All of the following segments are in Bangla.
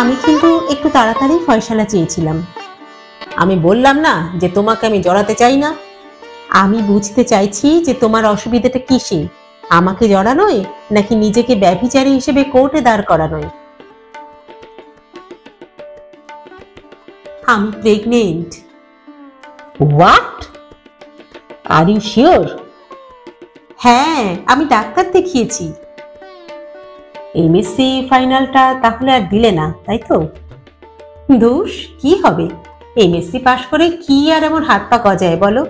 আমি কিন্তু একটু তাড়াতাড়ি ফয়সালা চেয়েছিলাম। আমি বললাম না যে তোমাকে আমি জড়াতে চাই না। আমি বুঝতে চাইছি যে তোমার অসুবিধাটা কিসে, আমাকে জড়ানোয় নাকি নিজেকে ব্যভিচারী হিসেবে কোর্টে দাঁড় করানোয়। আমি pregnant. What? Are you sure? হ্যাঁ, আমি ডাক্তার দেখিয়েছি। এমএসসি ফাইনালটা তাহলে আর দিলে না, তাই তো? দোষ কি হবে, এমএসসি পাশ করে কি আর এমন হাত পা গজায় বলো।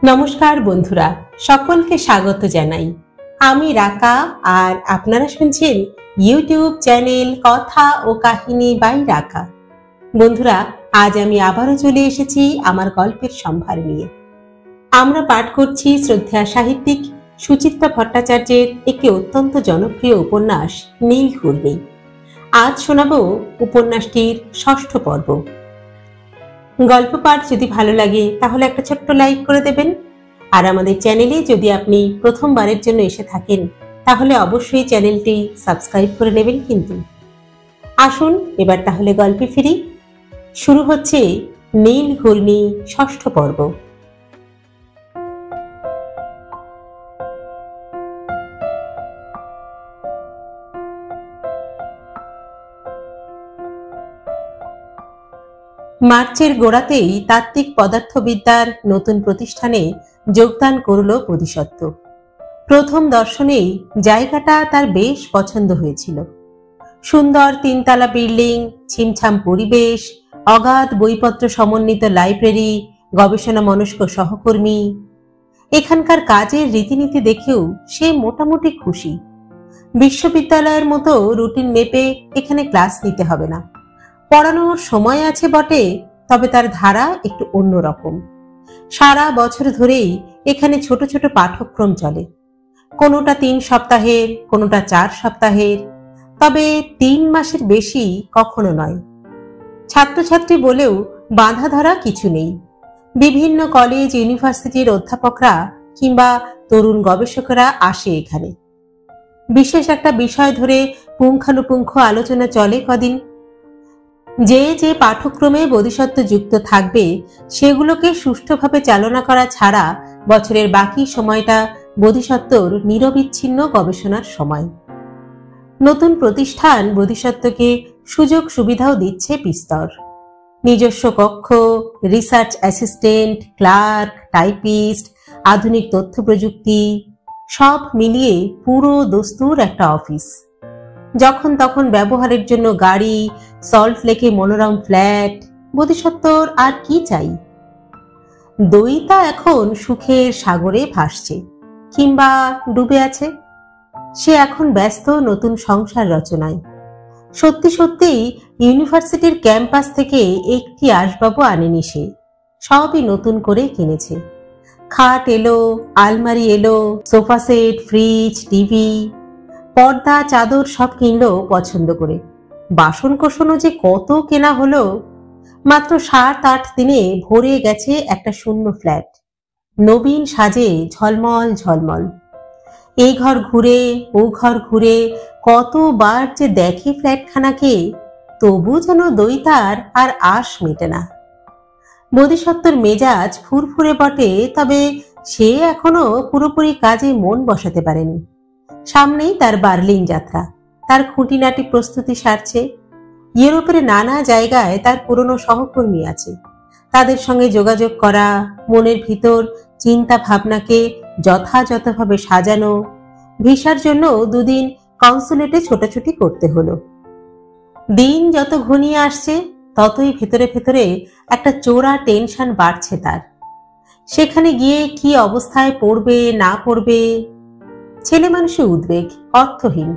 নমস্কার বন্ধুরা, সকলকে স্বাগত জানাই। আমি রাকা আর আপনারা শুনছেন ইউটিউব চ্যানেল কথা ও কাহিনী বাই রাকা। বন্ধুরা, আজ আমি আবারও চলে এসেছি আমার গল্পের সম্ভার নিয়ে। আমরা পাঠ করছি শ্রদ্ধেয়া সাহিত্যিক সুচিত্রা ভট্টাচার্যের একটি অত্যন্ত জনপ্রিয় উপন্যাস নীলঘূর্ণি। আজ শোনাব উপন্যাসটির ৬ষ্ঠ পর্ব। গল্প পাঠ যদি ভালো লাগে তাহলে একটা ছোট্ট লাইক করে দেবেন। আর আমাদের চ্যানেলে যদি আপনি প্রথমবারের জন্য এসে থাকেন তাহলে অবশ্যই চ্যানেলটি সাবস্ক্রাইব করে নেবেন কিন্তু। আসুন এবার তাহলে গল্পে ফিরি। শুরু হচ্ছে নীলঘূর্ণি ৬ষ্ঠ পর্ব। মার্চের গোড়াতেই তাত্ত্বিক পদার্থবিদ্যার নতুন প্রতিষ্ঠানে যোগদান করল বোধিসত্ত্ব। প্রথম দর্শনেই জায়গাটা তার বেশ পছন্দ হয়েছিল। সুন্দর ৩ তলা বিল্ডিং, ছিমছাম পরিবেশ, অগাধ বইপত্র সমন্বিত লাইব্রেরি, গবেষণা মনস্ক সহকর্মী। এখানকার কাজের রীতিনীতি দেখেও সে মোটামুটি খুশি। বিশ্ববিদ্যালয়ের মতো রুটিন মেপে এখানে ক্লাস নিতে হবে না। পড়ানোর সময় আছে বটে, তবে তার ধারা একটু অন্যরকম। সারা বছর ধরেই এখানে ছোট ছোট পাঠ্যক্রম চলে, কোনোটা ৩ সপ্তাহের, কোনোটা ৪ সপ্তাহের, তবে ৩ মাসের বেশি কখনো নয়। ছাত্রছাত্রী বলেও বাঁধা ধরা কিছু নেই। বিভিন্ন কলেজ ইউনিভার্সিটির অধ্যাপকরা কিংবা তরুণ গবেষকরা আসে এখানে। বিশেষ একটা বিষয় ধরে পুঙ্খানুপুঙ্খ আলোচনা চলে কদিন। যে যে পাঠ্যক্রমে বোধিসত্ত্ব যুক্ত থাকবে সেগুলোকে সুষ্ঠুভাবে চালনা করা ছাড়া বছরের বাকি সময়টা বোধিসত্ত্বর নিরবিচ্ছিন্ন গবেষণার সময়। নতুন প্রতিষ্ঠান বোধিসত্ত্বকে সুযোগ সুবিধাও দিচ্ছে বিস্তর। নিজস্ব কক্ষ, রিসার্চ অ্যাসিস্ট্যান্ট, ক্লার্ক, টাইপিস্ট, আধুনিক তথ্য প্রযুক্তি, সব মিলিয়ে পুরো দস্তুর একটা অফিস। যখন তখন ব্যবহারের জন্য গাড়ি, সল্ট লেকে মনোরম ফ্ল্যাট। বোধিসত্ত্বর আর কি চাই? দইতা এখন সুখের সাগরে ভাসছে কিংবা ডুবে আছে। সে এখন ব্যস্ত নতুন সংসার রচনায়। সত্যি সত্যিই ইউনিভার্সিটির ক্যাম্পাস থেকে একটি আসবাবও আনেনি সে, সবই নতুন করে কিনেছে। খাট এলো, আলমারি এলো, সোফা সেট, ফ্রিজ, টিভি, পর্দা, চাদর সব কিনলো পছন্দ করে। বাসন কোসনও যে কত কেনা হলো। মাত্র ৭-৮ দিনে ভরে গেছে একটা শূন্য ফ্ল্যাট, নবীন সাজে ঝলমল ঝলমল। এই ঘর ঘুরে ও ঘর ঘুরে কতবার যে দেখে ফ্ল্যাটখানাকে, তবু যেন দইতার আর আশ মেটে না। বোধিসত্ত্বর মেজাজ ফুরফুরে বটে, তবে সে এখনো পুরোপুরি কাজে মন বসাতে পারেনি। সামনেই তার বার্লিন যাত্রা, তার খুঁটিনাটি প্রস্তুতি সারছে। ইউরোপের নানা জায়গায় তার পুরনো সহকর্মী আছে, তাদের সঙ্গে যোগাযোগ করা, মনের ভিতর চিন্তা ভাবনাকে যথাযথভাবে সাজানো। ভিসার জন্য 2 দিন কনসুলেটে ছোটাছুটি করতে হলো। দিন যত ঘনিয়ে আসছে ততই ভেতরে ভেতরে একটা চোরা টেনশন বাড়ছে তার। সেখানে গিয়ে কি অবস্থায় পড়বে না পড়বে। ছেলে মানুষের উদ্বেগ অর্থহীন,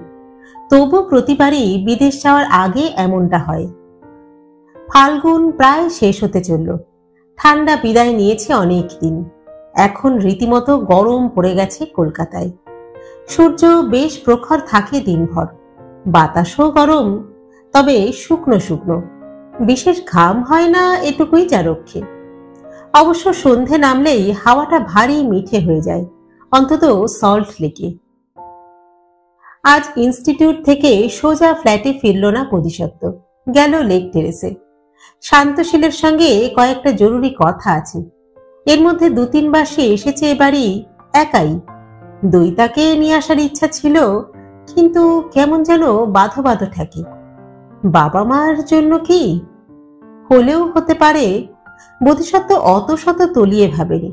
তবু প্রতিবারই বিদেশ যাওয়ার আগে এমনটা হয়। ফাল্গুন প্রায় শেষ হতে চলল। ঠান্ডা বিদায় নিয়েছে অনেক দিন। এখন রীতিমতো গরম পড়ে গেছে কলকাতায়। সূর্য বেশ প্রখর থাকে দিনভর, বাতাসও গরম, তবে শুকনো শুকনো। বিশেষ ঘাম হয় না এটুকুই যা রক্ষে। অবশ্য সন্ধে নামলেই হাওয়াটা ভারী মিঠে হয়ে যায়, অন্তত সল্ট লেকে। আজ ইনস্টিটিউট থেকে সোজা ফ্ল্যাটে ফিরল না বোধিসত্ত্ব, গেল লেক টেরেসে। শান্তশীলের সঙ্গে কয়েকটা জরুরি কথা আছে। এর মধ্যে 2-3 বার সে এসেছে এ বাড়ি একাই। দইতাকে নিয়ে আসার ইচ্ছা ছিল, কিন্তু কেমন যেন বাঁধো বাঁধো ঠেকে। বাবা মার জন্য কি? হলেও হতে পারে। বোধিসত্ত্ব অত শত তলিয়ে ভাবেনি।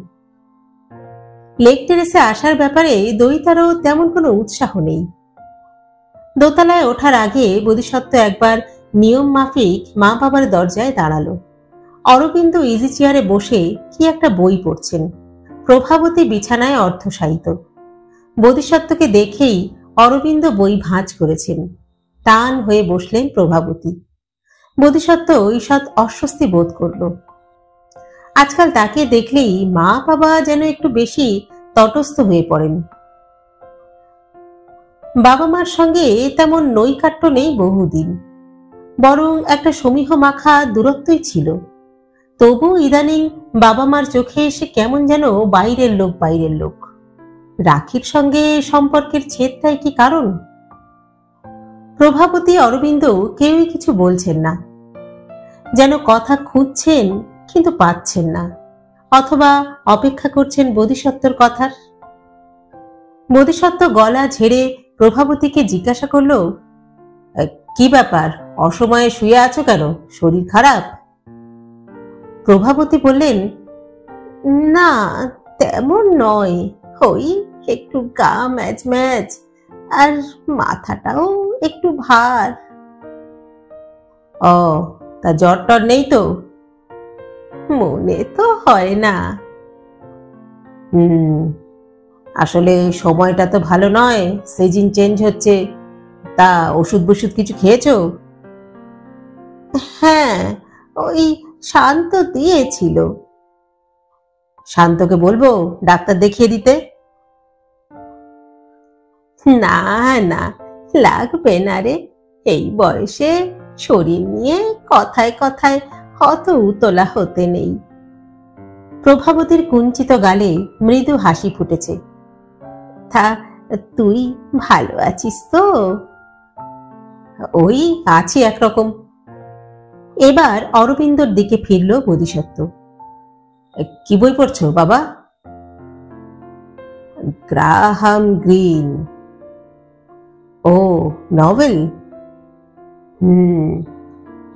লেক টেরেসে আসার ব্যাপারে দইতারও তেমন কোনো উৎসাহ নেই। দোতলায় ওঠার আগে বোধিসত্ত্ব একবার নিয়ম মাফিক মা বাবার দরজায় দাঁড়ালো। অরবিন্দ ইজি চেয়ারে বসে কি একটা বই পড়ছেন। প্রভাবতী বিছানায় অর্ধশায়িত। বোধিসত্ত্বকে দেখেই অরবিন্দ বই ভাঁজ করেছেন। টান হয়ে বসলেন প্রভাবতী। বোধিসত্ত্ব ঈষৎ অস্বস্তি বোধ করল। আজকাল তাকে দেখলেই মা বাবা যেন একটু বেশি তটস্থ হয়ে পড়েন। বাবা মার সঙ্গে তেমন নৈকাট্য নেই বহুদিন, বরং একটা সমীহ মাখা দূরত্বই ছিল। তবু ইদানিং বাবা মার চোখে এসে কেমন যেন বাইরের লোক। রাখির সঙ্গে সম্পর্কের ছেদটাই কি কারণ? প্রভাবতী অরবিন্দ কেউই কিছু বলছেন না, যেন কথা খুঁজছেন কিন্তু পাচ্ছেন না, অথবা অপেক্ষা করছেন বোধিসত্ত্বর কথার। বোধিসত্ত্ব গলা ঝেড়ে প্রভাবতীকে জিজ্ঞাসা করল, কি ব্যাপার, অসময়ে শুয়ে আছো কেন? শরীর খারাপ? প্রভাবতী বললেন, না তেমন নয়, ওই একটু গা ম্যাজ ম্যাজ, আর মাথাটাও একটু ভার। ও, তা জ্বর টর নেই তো? মনে তো হয় না। আসলে সময়টা তো ভালো নয়, সিজন চেঞ্জ হচ্ছে। তা ওষুধ বষুধ কিছু খেয়েছো? হ্যাঁ, ওই শান্ত দিয়েছিল। শান্তকে বলবো ডাক্তার দেখিয়ে দিতে? না না, লাগবে না রে। এই বয়সে শরীর নিয়ে কথায় কথায় অত উতলা হতে নেই। প্রভাবতীর কুঞ্চিত গালে মৃদু হাসি ফুটেছে। তা তুই ভালো আছিস তো? ওই আছি একরকম। এবার অরবিন্দর দিকে ফিরল বোধিসত্ত্ব। কি বই পড়ছো বাবা? Graham Greene. ও, novel?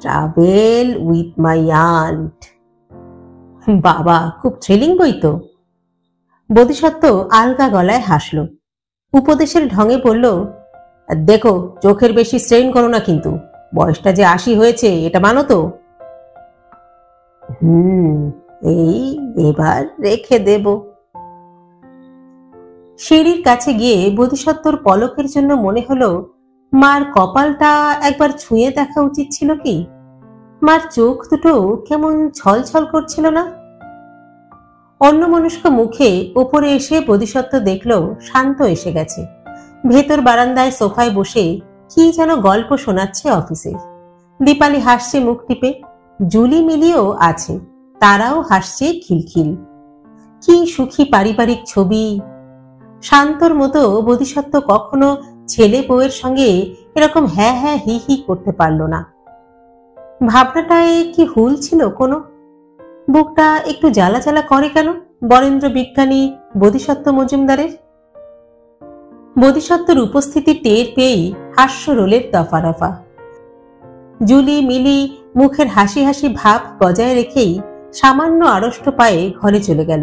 Travel with my aunt. বাবা, খুব থ্রিলিং বই তো। বোধিসত্ত্ব আলগা গলায় হাসল। উপদেশের ঢঙে বলল, দেখো চোখের বেশি স্ট্রেন করো না কিন্তু, বয়সটা যে 80 হয়েছে এটা মানো তো। এই এবার রেখে দেব। সিঁড়ির কাছে গিয়ে বোধিসত্ত্বর পলকের জন্য মনে হলো মার কপালটা একবার ছুঁয়ে দেখা উচিত ছিল কি। মার চোখ দুটো কেমন ছলছল করছিল না? অন্যমনস্ক মুখে ওপরে এসে বোধিসত্ত্ব দেখল শান্ত এসে গেছে। ভেতর বারান্দায় সোফায় বসে কি যেন গল্প শোনাচ্ছে অফিসে। দীপালি হাসছে মুখ টিপে, জুলি মিলিও আছে, তারাও হাসছে খিলখিল। কি সুখী পারিবারিক ছবি! শান্তর মতো বোধিসত্ত্ব কখনো ছেলে বউয়ের সঙ্গে এরকম হ্যাঁ হ্যাঁ হি হি করতে পারল না। ভাবনাটায় কি হুল ছিল কোনো? বুকটা একটু জ্বালা জ্বালা করে কেন বরেন্দ্র বিজ্ঞানী বোধিসত্ত্ব মজুমদারের? বোধিসত্ত্বর উপস্থিতি টের পেয়েই হাস্য রোলের দফা রফা। জুলি মিলি মুখের হাসি হাসি ভাব বজায় রেখেই সামান্য আড়ষ্ট পায়ে ঘরে চলে গেল।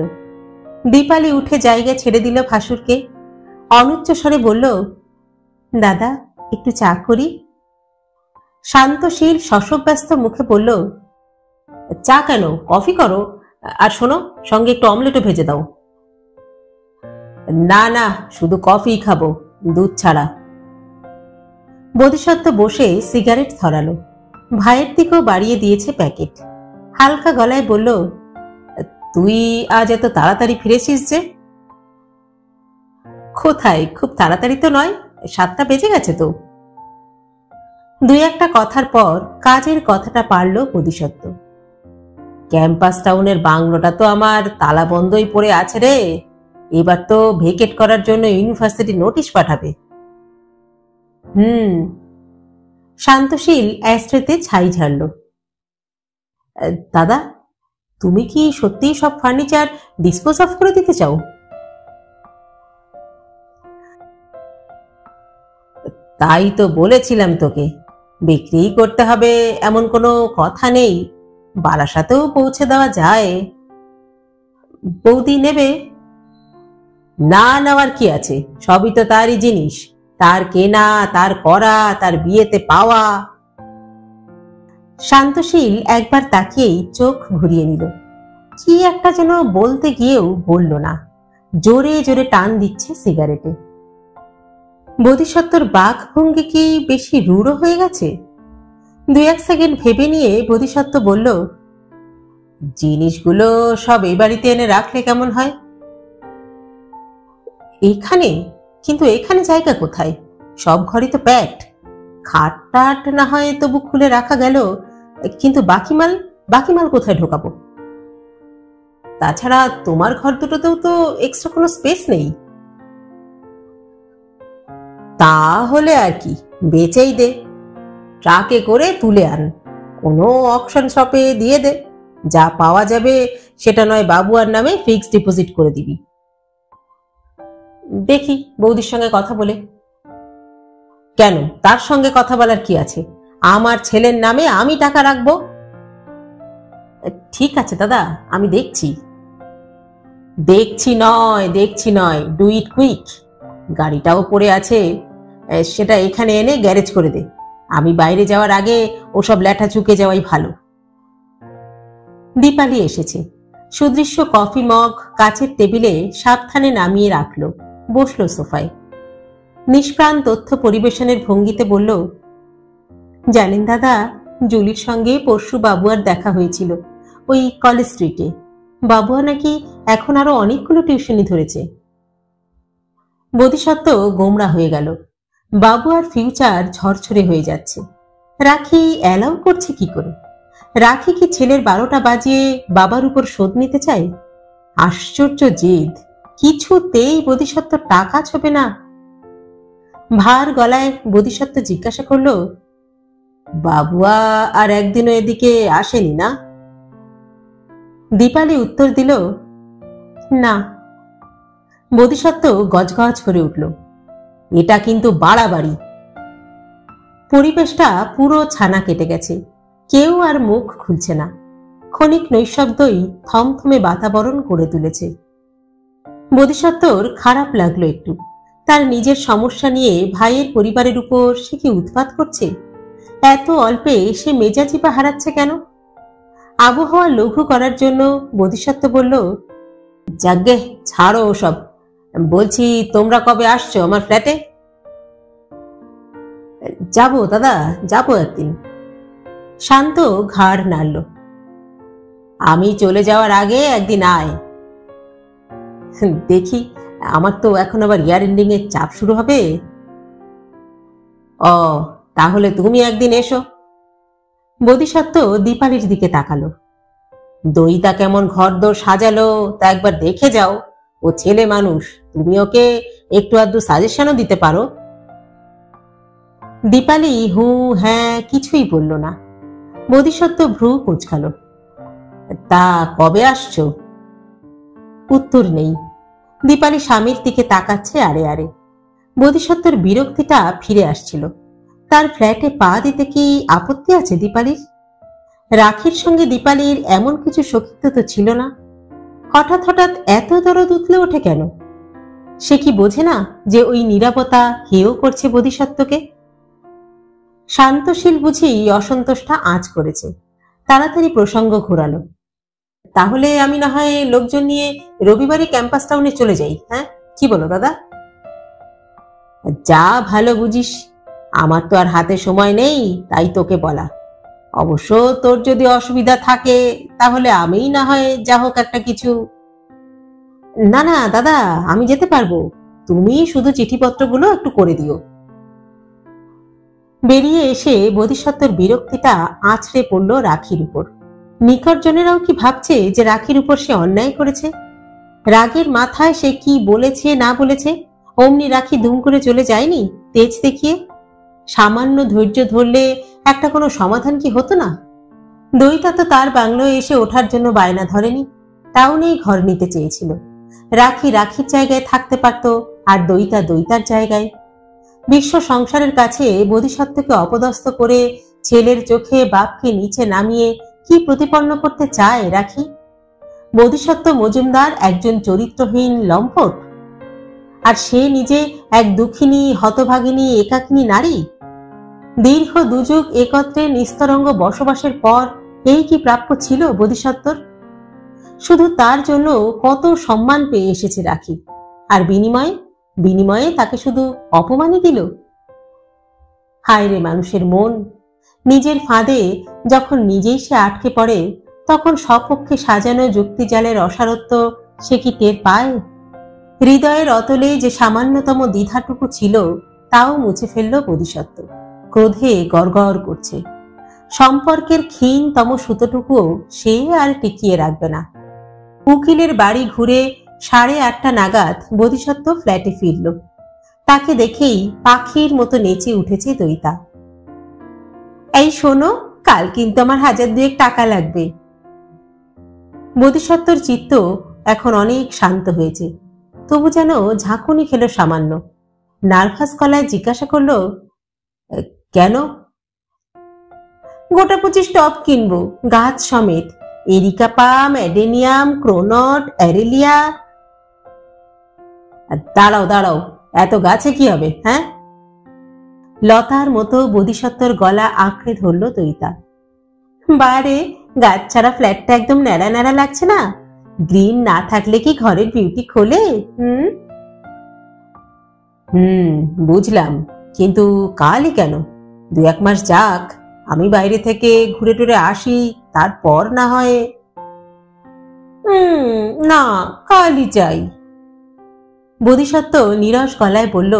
দীপালি উঠে জায়গা ছেড়ে দিল ভাসুরকে। অনুচ্চ স্বরে বলল, দাদা একটু চা করি? শান্তশীল শশব্যস্ত মুখে বলল, চা কেন, কফি করো। আর শোনো, সঙ্গে একটু অমলেটও ভেজে দাও। না না, শুধু কফি খাবো, দুধ ছাড়া। বোধিসত্ত্ব বসে সিগারেট ধরালো। ভাইয়ের দিকেও বাড়িয়ে দিয়েছে প্যাকেট। হালকা গলায় বলল, তুই আজ এত তাড়াতাড়ি ফিরেছিস যে? কোথায়, খুব তাড়াতাড়ি তো নয়, 7টা বেজে গেছে তো। দুই একটা কথার পর কাজের কথাটা পারল বোধিসত্ত্ব। ক্যাম্পাস টাউনের বাংলোটা তো আমার তালা বন্ধই পড়ে আছে রে, এবার তো ভেকেট করার জন্য ইউনিভার্সিটি নোটিশ পাঠাবে। শান্তশীল অ্যাস্ট্রেতে ছাই ঝাড়ল। দাদা, তুমি কি সত্যিই সব ফার্নিচার ডিসপোজ অফ করে দিতে চাও? তাই তো বলেছিলাম তোকে, বিক্রি করতে হবে এমন কোনো কথা নেই, বারাসাতেও পৌঁছে দেওয়া যায়। বৌদি নেবে? না নেওয়ার কি আছে, সবই তো তারই জিনিস, তার কেনা, তার করা, তার বিয়েতে পাওয়া। শান্তশীল একবার তাকিয়েই চোখ ঘুরিয়ে নিল। কি একটা যেন বলতে গিয়েও বলল না, জোরে জোরে টান দিচ্ছে সিগারেটে। বোধিসত্ত্বর বাক ভঙ্গি কি বেশি রূঢ় হয়ে গেছে? দুই এক সেকেন্ড ভেবে নিয়ে বোধিসত্ত্ব বলল, জিনিসগুলো সব এই বাড়িতে এনে রাখলে কেমন হয়? এখানে? কিন্তু এখানে জায়গা কোথায়? সব ঘরই তো প্যাকড। খাট টাট না হয় তবু খুলে রাখা গেল, কিন্তু বাকি মাল কোথায় ঢোকাবো? তাছাড়া তোমার ঘর দুটোতেও তো এক্সট্রা কোনো স্পেস নেই। তাহলে আর কি, বেচেই দে, ট্রাকে করে তুলে আন, কোনো অকশন শপে দিয়ে দে, যা পাওয়া যাবে সেটা নয় বাবুয়ার নামে ফিক্সড ডিপোজিট করে দিবি। দেখি বৌদির সঙ্গে কথা বলে। কেন, তার সঙ্গে কথা বলার কি আছে? আমার ছেলের নামে আমি টাকা রাখবো। ঠিক আছে দাদা, আমি দেখছি। দেখছি নয়, ডু ইট কুইক। গাড়িটাও পড়ে আছে, সেটা এখানে এনে গ্যারেজ করে দে। আমি বাইরে যাওয়ার আগে ওসব ল্যাঠা চুকে যাওয়াই ভালো। দীপালি এসেছে। সুদৃশ্য কফি মগ কাচের টেবিলে সাবধানে নামিয়ে রাখলো, বসলো সোফায়। নিষ্প্রাণ তথ্য পরিবেশনের ভঙ্গিতে বলল, জানেন দাদা, জুলির সঙ্গে পরশু বাবুয়ার দেখা হয়েছিল ওই কলেজ স্ট্রিটে। বাবুয়া নাকি এখন আরো অনেকগুলো টিউশনি ধরেছে। বোধিসত্ত্ব গোমরা হয়ে গেল। বাবুয়ার ফিউচার ঝরঝরে হয়ে যাচ্ছে। রাখি অ্যালাউ করছে কি করে? রাখি কি ছেলের 12টা বাজিয়ে বাবার উপর শোধ নিতে চায়? আশ্চর্য জেদ, কিছুতেই বোধিসত্ত্ব টাকা ছোবে না। ভার গলায় বোধিসত্ত্ব জিজ্ঞাসা করল, বাবুয়া আর একদিনও এদিকে আসেনি না? দীপালি উত্তর দিল, না। বোধিসত্ত্ব গজগজ করে উঠল, এটা কিন্তু বাড়াবাড়ি। পরিবেশটা পুরো ছানা কেটে গেছে, কেউ আর মুখ খুলছে না। ক্ষণিক নৈশব্দই থমথমে বাতাবরণ করে তুলেছে। বোধিসত্ত্বর খারাপ লাগলো একটু। তার নিজের সমস্যা নিয়ে ভাইয়ের পরিবারের উপর সে কি উৎপাত করছে? এত অল্পে সে মেজাজি বা হারাচ্ছে কেন? আবহাওয়া লঘু করার জন্য বোধিসত্ত্ব বলল, যাগ্গে ছাড়ো ওসব, বলছি তোমরা কবে আসছো আমার ফ্ল্যাটে? যাবো দাদা, যাবো একদিন। শান্ত ঘাড় নাড়ল। আমি চলে যাওয়ার আগে একদিন আয়। দেখি, আমার তো এখন আবার ইয়ার এন্ডিং এর চাপ শুরু হবে। ও, তাহলে তুমি একদিন এসো। বোধিসত্ত্ব দীপালির দিকে তাকালো। দইটা কেমন ঘরদোর সাজালো তা একবার দেখে যাও। ও ছেলে মানুষ, তুমি ওকে একটু আধটু সাজেশনও দিতে পারো। দীপালি হু হ্যাঁ কিছুই বলল না। বোধিসত্ত্ব ভ্রু কুঁচকালো। তা কবে আসছো? উত্তর নেই। দীপালি স্বামীর দিকে তাকাচ্ছে আড়ে আড়ে। বোধিসত্ত্বর বিরক্তিটা ফিরে আসছিল। তার ফ্ল্যাটে পা দিতে কি আপত্তি আছে দীপালির? রাখির সঙ্গে দীপালির এমন কিছু সখিত্ব তো ছিল না। হঠাৎ এত দরদ উতলে ওঠে কেন? সে কি বোঝে না যে ওই নীরবতা হেয় করছে বোধিসত্ত্বকে? শান্তশীল বুঝি অসন্তোষটা আঁচ করেছে। তাড়াতাড়ি প্রসঙ্গ ঘোরালো। তাহলে আমি না হয় লোকজন নিয়ে রবিবারই ক্যাম্পাস টাউনে চলে যাই, হ্যাঁ? কি বলো দাদা? যা ভালো বুঝিস। আমার তো আর হাতে সময় নেই, তাই তোকে বলা। অবশ্য তোর যদি অসুবিধা থাকে তাহলে আমিই না হয় যা হোক একটা কিছু। না না দাদা, আমি যেতে পারবো, তুমি শুধু চিঠিপত্রগুলো একটু করে দিও। বেরিয়ে এসে বোধিসত্ত্বর বিরক্তিটা আছড়ে পড়ল রাখির উপর। নিকটজনেরাও কি ভাবছে যে রাখির উপর সে অন্যায় করেছে? রাগের মাথায় সে কি বলেছে না বলেছে অমনি রাখি দুম করে চলে যায়নি তেজ দেখিয়ে? সামান্য ধৈর্য ধরলে একটা কোনো সমাধান কি হতো না? দইতা তো তার বাংলোয় এসে ওঠার জন্য বায়না ধরেনি, টাউনেই ঘর নিতে চেয়েছিল। রাখি রাখির জায়গায় থাকতে পারত, আর দইতা দইতার জায়গায়। বিশ্ব সংসারের কাছে বোধিসত্ত্বকে অপদস্থ করে ছেলের চোখে বাপকে নিচে নামিয়ে কি প্রতিপন্ন করতে চায় রাখি? বোধিসত্ত্ব মজুমদার একজন চরিত্রহীন লম্পট, আর সে নিজে এক দুঃখিনী হতভাগিনী একাকিনী নারী। দীর্ঘ দুযুগ একত্রে নিস্তরঙ্গ বসবাসের পর এই কি প্রাপ্য ছিল বোধিসত্ত্বর? শুধু তার জন্য কত সম্মান পেয়ে এসেছে রাখি, আর বিনিময়ে তাকে শুধু অপমানই দিল। হায় রে মানুষের মন! নিজের ফাঁদে যখন নিজেই সে আটকে পড়ে, তখন স্বপক্ষে সাজানো যুক্তিজালের অসারত্ব সে কি টের পায়? হৃদয়ের অতলে যে সামান্যতম দ্বিধাটুকু ছিল তাও মুছে ফেলল বোধিসত্ত্ব। ক্রোধে গড়গড় করছে। সম্পর্কের ক্ষীণতম সুতোটুকুও সে আর টিকিয়ে রাখবে না। উকিলের বাড়ি ঘুরে 8:30 নাগাদ বোধিসত্ত্ব ফ্ল্যাটে ফিরল। তাকে দেখেই পাখির মতো নেচে উঠেছে দইতা। এই শোনো, কাল কিন্তু আমার 1000-2 টাকা লাগবে। বোধিসত্ত্বর চিত্ত এখন অনেক শান্ত হয়েছে, তবু যেন ঝাঁকুনি খেল সামান্য। নার্ভাস গলায় জিজ্ঞাসা করল, কেন? গোটা 25 টব কিনবো, গাছ সমেত। Areca palm, adenium, croton, aralia. দাঁড়াও দাঁড়াও, এত গাছে কি হবে? হ্যাঁ? লতার মতো বোধিসত্ত্বর গলা আঁকড়ে ধরল দইতা। বারে, গাছ ছাড়া ফ্ল্যাটটা একদম ন্যাড়া ন্যাড়া লাগছে না? গ্রিন না থাকলে কি ঘরের বিউটি খোলে? বুঝলাম, কিন্তু কালই কেন? 2-1 মাস যাক, আমি বাইরে থেকে ঘুরে টুরে আসি, তারপর না হয়। না, কালই চাই। বোধিসত্ত্ব নীরস গলায় বলল,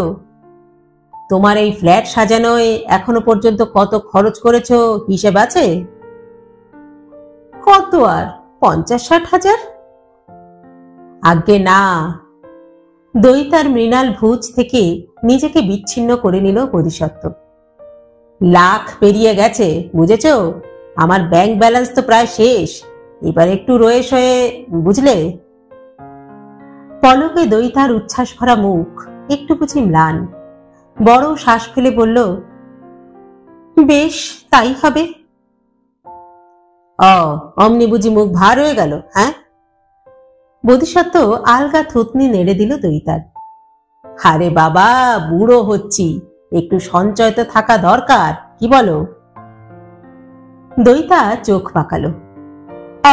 তোমার এই ফ্ল্যাট সাজানোয় এখনো পর্যন্ত কত খরচ করেছ হিসেব আছে? কত আর, 50-60 হাজার? আজ্ঞে না। দইতার মৃণাল ভুজ থেকে নিজেকে বিচ্ছিন্ন করে নিল বোধিসত্ত্ব। লাখ পেরিয়ে গেছে, বুঝেছ? আমার ব্যাংক ব্যালেন্স তো প্রায় শেষ, এবার একটু রয়ে সয়ে, বুঝলে? পলকে দইতার উচ্ছ্বাস ভরা মুখ একটু বুঝি ম্লান। বড় শ্বাস ফেলে বলল, বেশ, তাই হবে। অমনি বুঝি মুখ ভার হয়ে গেল? হ্যাঁ? বোধিসত্ত্ব আলগা থুতনি নেড়ে দিল দইতার। আরে বাবা, বুড়ো হচ্ছি, একটু সঞ্চয় তো থাকা দরকার, কি বলো? দইতা চোখ পাকালো।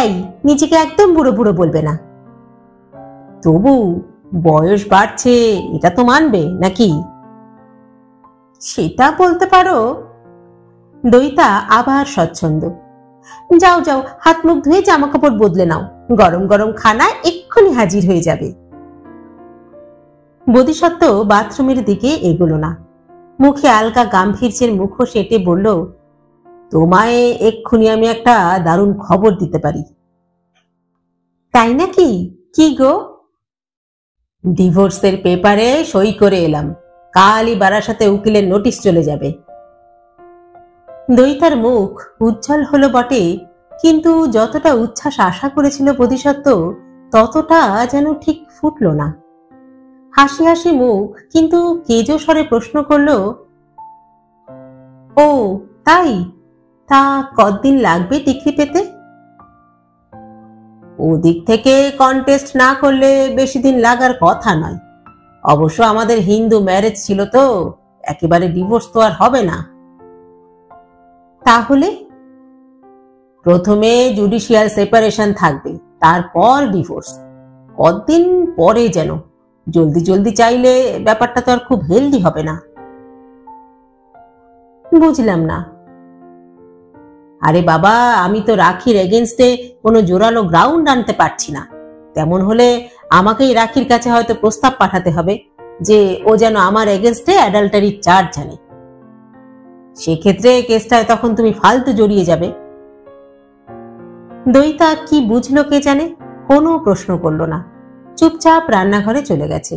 এই, নিজেকে একদম বুড়ো বুড়ো বলবে না। তবু বয়স বাড়ছে, এটা তো মানবে নাকি? সেটা বলতে পারো। দইতা আবার স্বচ্ছন্দ। যাও যাও, হাত মুখ ধুয়ে জামা কাপড় বদলে নাও, গরম গরম খানা এক্ষুনি হাজির হয়ে যাবে। বোধিসত্ত্ব বাথরুমের দিকে এগোলো না। মুখে আলগা গাম্ভীর্যের মুখোশ এঁটে বলল, তোমায় এক্ষুনি আমি একটা দারুণ খবর দিতে পারি। তাই নাকি? কি গো? ডিভোর্সের পেপারে সই করে এলাম, কালই বারাসাতে উকিলের নোটিশ চলে যাবে। দইতার মুখ উজ্জ্বল হলো বটে, কিন্তু যতটা উচ্ছ্বাস আশা করেছিল বোধিসত্ত্ব ততটা যেন ঠিক ফুটল না। হাসি হাসি মুখ, কিন্তু কেজো স্বরে প্রশ্ন করল, ও তাই? তা কতদিন লাগবে ডিগ্রি পেতে? ওদিক থেকে কন্টেস্ট না করলে বেশি দিন লাগার কথা নয়। অবশ্য আমাদের হিন্দু ম্যারেজ ছিল তো, একেবারে ডিভোর্স তো আর হবে না। তাহলে প্রথমে জুডিশিয়াল সেপারেশন থাকবে, তারপর ডিভোর্স। কতদিন পরে যেন, জলদি জলদি চাইলে ব্যাপারটা তো আর খুব হেলদি হবে না। বুঝলাম না। আরে বাবা, আমি তো রাখির এগেনস্টে কোনো জোরালো গ্রাউন্ড আনতে পারছি না। তেমন হলে আমাকেই রাখির কাছে হয়তো প্রস্তাব পাঠাতে হবে যে ও যেন আমার এগেনস্টে অ্যাডাল্টারির চার্জ জানে। সেক্ষেত্রে কেসটায় তখন তুমি ফালতু জড়িয়ে যাবে। দইতা কি বুঝলো কে জানে, কোনো প্রশ্ন করল না, চুপচাপ রান্নাঘরে চলে গেছে।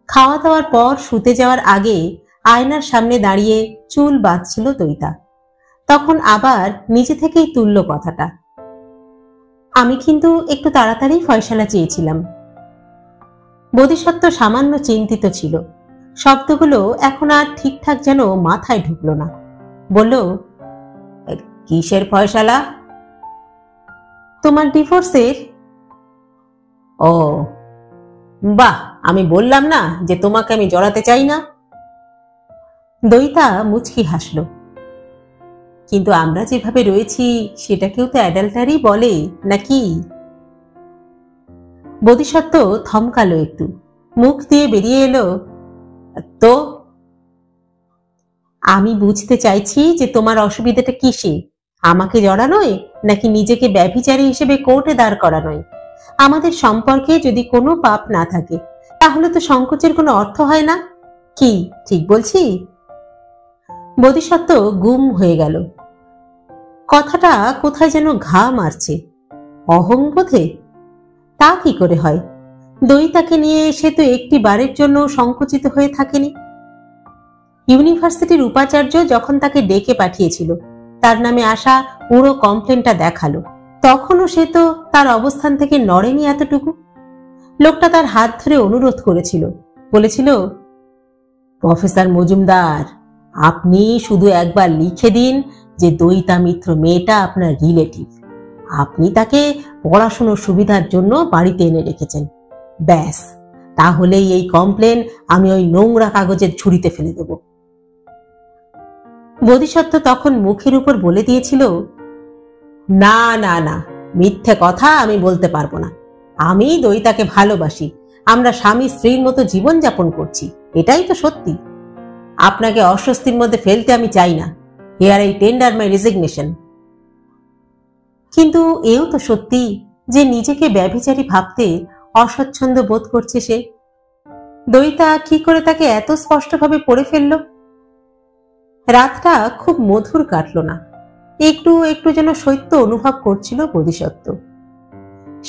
খাওয়া দাওয়ার পর শুতে যাওয়ার আগে আয়নার সামনে দাঁড়িয়ে চুল বাঁধছিল দইতা। তখন আবার নিজে থেকেই তুলল কথাটা, আমি কিন্তু একটু তাড়াতাড়ি ফয়সালা চেয়েছিলাম। বোধিসত্ত্ব সামান্য চিন্তিত ছিল, শব্দগুলো এখন আর ঠিকঠাক যেন মাথায় ঢুকল না। বলল, কিসের ফয়সালা? তোমার ডিভোর্সের। ও বাহ, আমি বললাম না যে তোমাকে আমি জড়াতে চাই না। দইতা মুচকি হাসল, কিন্তু আমরা যেভাবে রয়েছি সেটাকেও তো অ্যাডাল্টারি বলে নাকি? বোধিসত্ত্ব থমকালো একটু, মুখ দিয়ে বেরিয়ে এলো, তো আমি বুঝতে চাইছি যে তোমার অসুবিধাটা কিসে, আমাকে জড়ানোয় নাকি নিজেকে ব্যভিচারী হিসেবে কোর্টে দাঁড় করানোয়? আমাদের সম্পর্কে যদি কোনো পাপ না থাকে তাহলে তো সংকোচের কোনো অর্থ হয় না, কি ঠিক বলছি? বোধিসত্ত্ব গুম হয়ে গেল। কথাটা কোথায় যেন ঘা মারছে। অহংবোধে? তা কি করে হয়? দইতাকে নিয়ে সে তো একটি বারের জন্য সংকুচিত হয়ে থাকেনি। ইউনিভার্সিটির উপাচার্য যখন তাকে ডেকে পাঠিয়েছিল, তার নামে আসা পুরো কমপ্লেনটা দেখালো, তখনও সে তো তার অবস্থান থেকে নড়েনি এতটুকু। লোকটা তার হাত ধরে অনুরোধ করেছিল, বলেছিল, প্রফেসর মজুমদার, আপনি শুধু একবার লিখে দিন যে দইতা মিত্র মেয়েটা আপনার রিলেটিভ, আপনি তাকে পড়াশোনার সুবিধার জন্য বাড়িতে এনে রেখেছেন, ব্যাস, তাহলেই এই কমপ্লেন আমি ওই নোংরা কাগজের ঝুড়িতে ফেলে দেব। বোধিসত্ত্ব তখন মুখের উপর বলে দিয়েছিল, না না না, মিথ্যে কথা আমি বলতে পারবো না, আমি দইতাকে ভালোবাসি, আমরা স্বামী স্ত্রীর মতো জীবন যাপন করছি, এটাই তো সত্যি। আপনাকে অস্বস্তির মধ্যে ফেলতে আমি চাই না। Here I tender my resignation. কিন্তু এও তো সত্যি যে নিজেকে ব্যভিচারী ভাবতে অস্বচ্ছন্দ বোধ করছে সে। দইতা কি করে তাকে এত স্পষ্টভাবে পড়ে ফেলল? রাতটা খুব মধুর কাটল না, একটু একটু যেন শৈত্য অনুভব করছিল বোধিসত্ত্ব।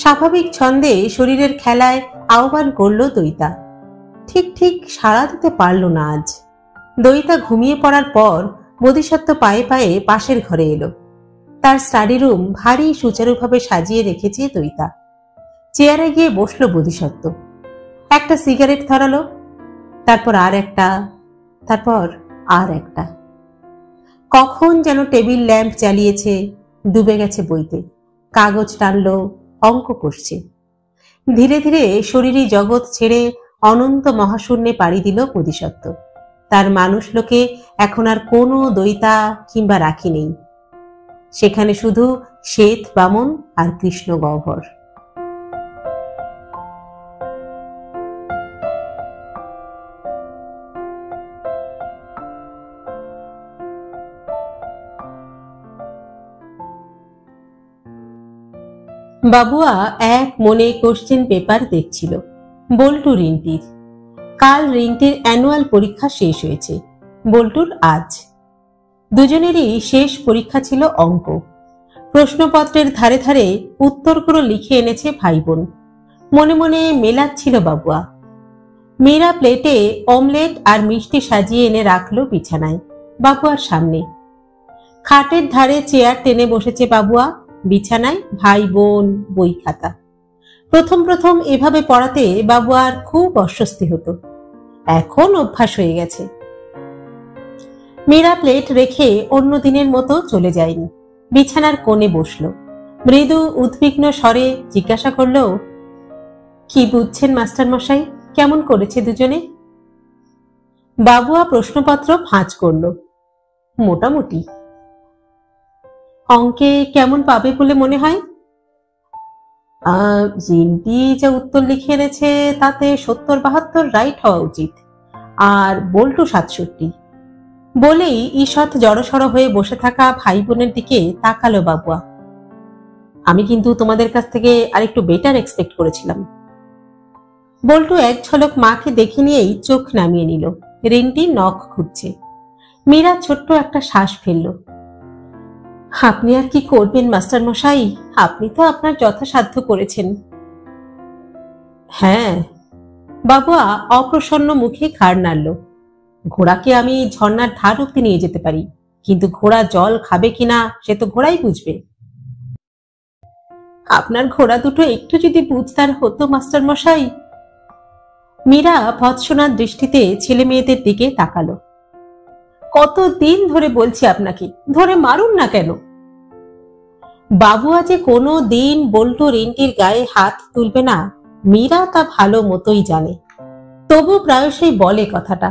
স্বাভাবিক ছন্দে শরীরের খেলায় আহ্বান করল দইতা, ঠিক ঠিক সাড়া দিতে পারল না আজ। দইতা ঘুমিয়ে পড়ার পর বোধিসত্ত্ব পায়ে পায়ে পাশের ঘরে এলো। তার স্টাডি রুম ভারী সুচারুভাবে সাজিয়ে রেখেছে দইতা। চেয়ারে গিয়ে বসলো বোধিসত্ত্ব, একটা সিগারেট ধরালো, তারপর আর একটা, তারপর আর একটা। কখন যেন টেবিল ল্যাম্প জ্বালিয়েছে, ডুবে গেছে বইতে, কাগজ টানলো, অঙ্ক কষছে। ধীরে ধীরে শরীরী জগৎ ছেড়ে অনন্ত মহাশূন্যে পাড়ি দিল বোধিসত্ত্ব। তার মানুষ লোকে এখন আর কোনো দইতা কিংবা রাখি নেই, সেখানে শুধু শ্বেত বামন আর কৃষ্ণ গহ্বর। বাবুয়া এক মনে কোশ্চেন পেপার দেখছিল। বল্টু রিন্টির। কাল রিন্টির অ্যানুয়াল পরীক্ষা শেষ হয়েছে, বল্টুর আজ। দুজনেরই শেষ পরীক্ষা ছিল অঙ্ক। প্রশ্নপত্রের ধারে ধারে উত্তরগুলো লিখে এনেছে ভাই বোন। মনে মনে মেলাচ্ছিল বাবুয়া। মীরা প্লেটে অমলেট আর মিষ্টি সাজিয়ে এনে রাখলো বিছানায়, বাবুয়ার সামনে। খাটের ধারে চেয়ার টেনে বসেছে বাবুয়া, বিছানায় ভাই বোন, বই খাতা। প্রথম প্রথম এভাবে পড়াতে বাবুয়ার খুব অস্বস্তি হতো, এখন অভ্যাস হয়ে গেছে। মীরা প্লেট রেখে অন্য দিনের মতো চলে যায়নি, বিছানার কোণে বসলো। মৃদু উদ্বিগ্ন স্বরে জিজ্ঞাসা করল, কি বুঝছেন মাস্টার মশাই, কেমন করেছে দুজনে? বাবুয়া প্রশ্নপত্র ভাঁজ করল, মোটামুটি। অঙ্কে কেমন পাবে বলে মনে হয়? জিন্টি যা উত্তর লিখে এনেছে তাতে ৭০-৭২ রাইট হওয়া উচিত, আর বল্টু ৬৭। বলেই ঈষৎ জড়সড় হয়ে বসে থাকা ভাই বোনের দিকে তাকালো বাবুয়া। আমি কিন্তু তোমাদের কাছ থেকে আরেকটু বেটার এক্সপেক্ট করেছিলাম। বল্টু এক ঝলক মাকে দেখে নিয়েই চোখ নামিয়ে নিল। রিন্টি নখ খুঁজছে। মীরা ছোট্ট একটা শ্বাস ফেলল। আপনি আর কি করবেন মাস্টার মশাই, আপনি তো আপনার যথাসাধ্য করেছেন। হ্যাঁ, বাবুয়া অপ্রসন্ন মুখে ঘাড় নাড়ল। ঘোড়াকে আমি ঝর্ণার ধার অব্দি নিয়ে যেতে পারি, কিন্তু ঘোড়া জল খাবে কিনা সে তো ঘোড়াই বুঝবে। আপনার ঘোড়া দুটো একটু যদি বুঝদার হতো মাস্টার মশাই। মীরা ভৎসনার দৃষ্টিতে ছেলে মেয়েদের দিকে তাকালো। কতদিন ধরে বলছি আপনাকে, ধরে মারুন না কেন? বাবুয়া যে কোনো দিন বল্টু রিন্টির গায়ে হাত তুলবে না, মীরা তা ভালো মতোই জানে। তবু প্রায়শই বলে কথাটা,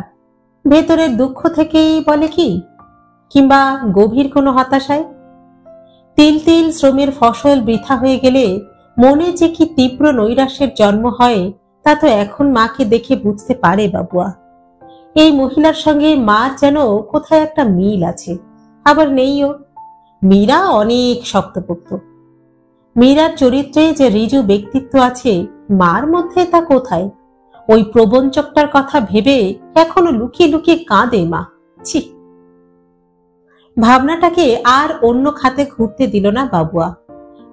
ভেতরের দুঃখ থেকেই বলে কি, কিংবা গভীর কোনো হতাশায়। তিল তিল শ্রমের ফসল বৃথা হয়ে গেলে মনে যে কি তীব্র নৈরাশ্যের জন্ম হয় তা তো এখন মাকে দেখে বুঝতে পারে বাবুয়া। এই মহিলার সঙ্গে মার যেন কোথায় একটা মিল আছে, আবার নেইও। মীরা অনেক শক্তপোক্ত। মীরার চরিত্রে যে ঋজু ব্যক্তিত্ব আছে, মার মধ্যে তা কোথায়? ওই প্রবঞ্চকটার কথা ভেবে এখনো লুকিয়ে লুকিয়ে কাঁদে মা। ছি! ভাবনাটাকে আর অন্য খাতে ঘুরতে দিল না বাবুয়া।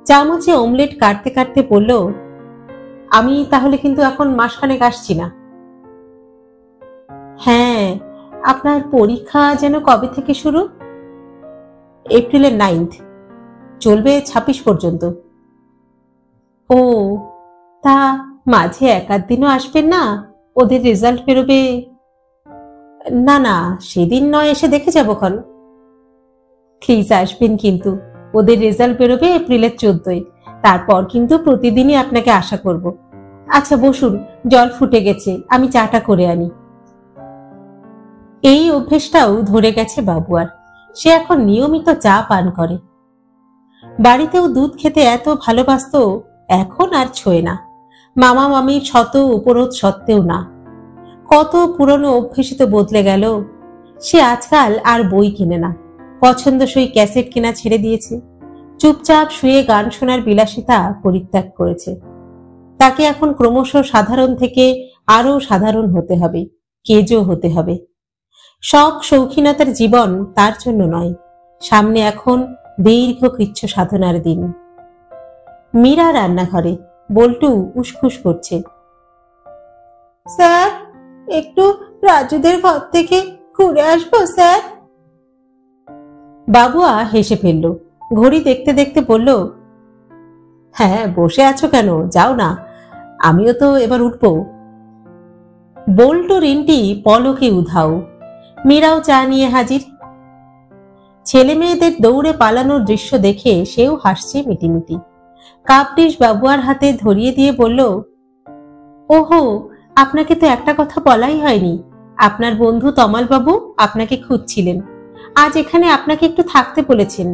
চামচে অমলেট কাটতে কাটতে বলল, আমি তাহলে কিন্তু এখন মাসখানেক আসছি না। হ্যাঁ, আপনার পরীক্ষা যেন কবে থেকে শুরু? এপ্রিলের 9, চলবে 26 পর্যন্ত। ও, তা মাঝে এক আধ দিনও আসবেন না? ওদের রেজাল্ট বেরোবে। না না, সেদিন নয়, এসে দেখে যাবক্ষণ। প্লিজ আসবেন কিন্তু, ওদের রেজাল্ট বেরোবে এপ্রিলের 14। তারপর কিন্তু প্রতিদিনই আপনাকে আশা করব। আচ্ছা বসুন, জল ফুটে গেছে, আমি চাটা করে আনি। এই অভ্যেসটাও ধরে গেছে বাবুয়ার। সে এখন নিয়মিত চা পান করে। বাড়িতেও দুধ খেতে এত ভালোবাসত, এখন আর ছোঁয় না। মামা মামির শত উপরোধ সত্ত্বেও না। কত পুরনো অভ্যেসই তো বদলে গেল। সে আজকাল আর বই কিনে না, পছন্দসই ক্যাসেট কেনা ছেড়ে দিয়েছে। চুপচাপ শুয়ে গান শোনার বিলাসিতা পরিত্যাগ করেছে। তাকে এখন ক্রমশ সাধারণ থেকে আরো সাধারণ হতে হবে, কেজো হতে হবে। শখ শৌখিনতার জীবন তার জন্য নয়। সামনে এখন দীর্ঘ কৃচ্ছ সাধনার দিন। মীরা রান্নাঘরে, বল্টু উসখুস করছে। স্যার, একটু রাজুদের ঘর থেকে ঘুরে আসবো স্যার। বাবুয়া হেসে ফেলল। ঘড়ি দেখতে দেখতে বলল, হ্যাঁ বসে আছো কেন, যাও না, আমিও তো এবার উঠবো। বল্টু রিন্টি পলকে উধাও। মীরাও চা নিয়ে হাজির। ছেলে মেয়েদের দৌড়ে পালানোর দৃশ্য দেখে সেও হাসছে মিটিমিটি। কাপ ডিশ বাবুয়ার হাতে ধরিয়ে দিয়ে বলল, ওহো, আপনাকে তো একটা কথা বলাই হয়নি। আপনার বন্ধু তমাল বাবু আপনাকে খুঁজছিলেন। আজ এখানে আপনাকে একটু থাকতে বলেছেন।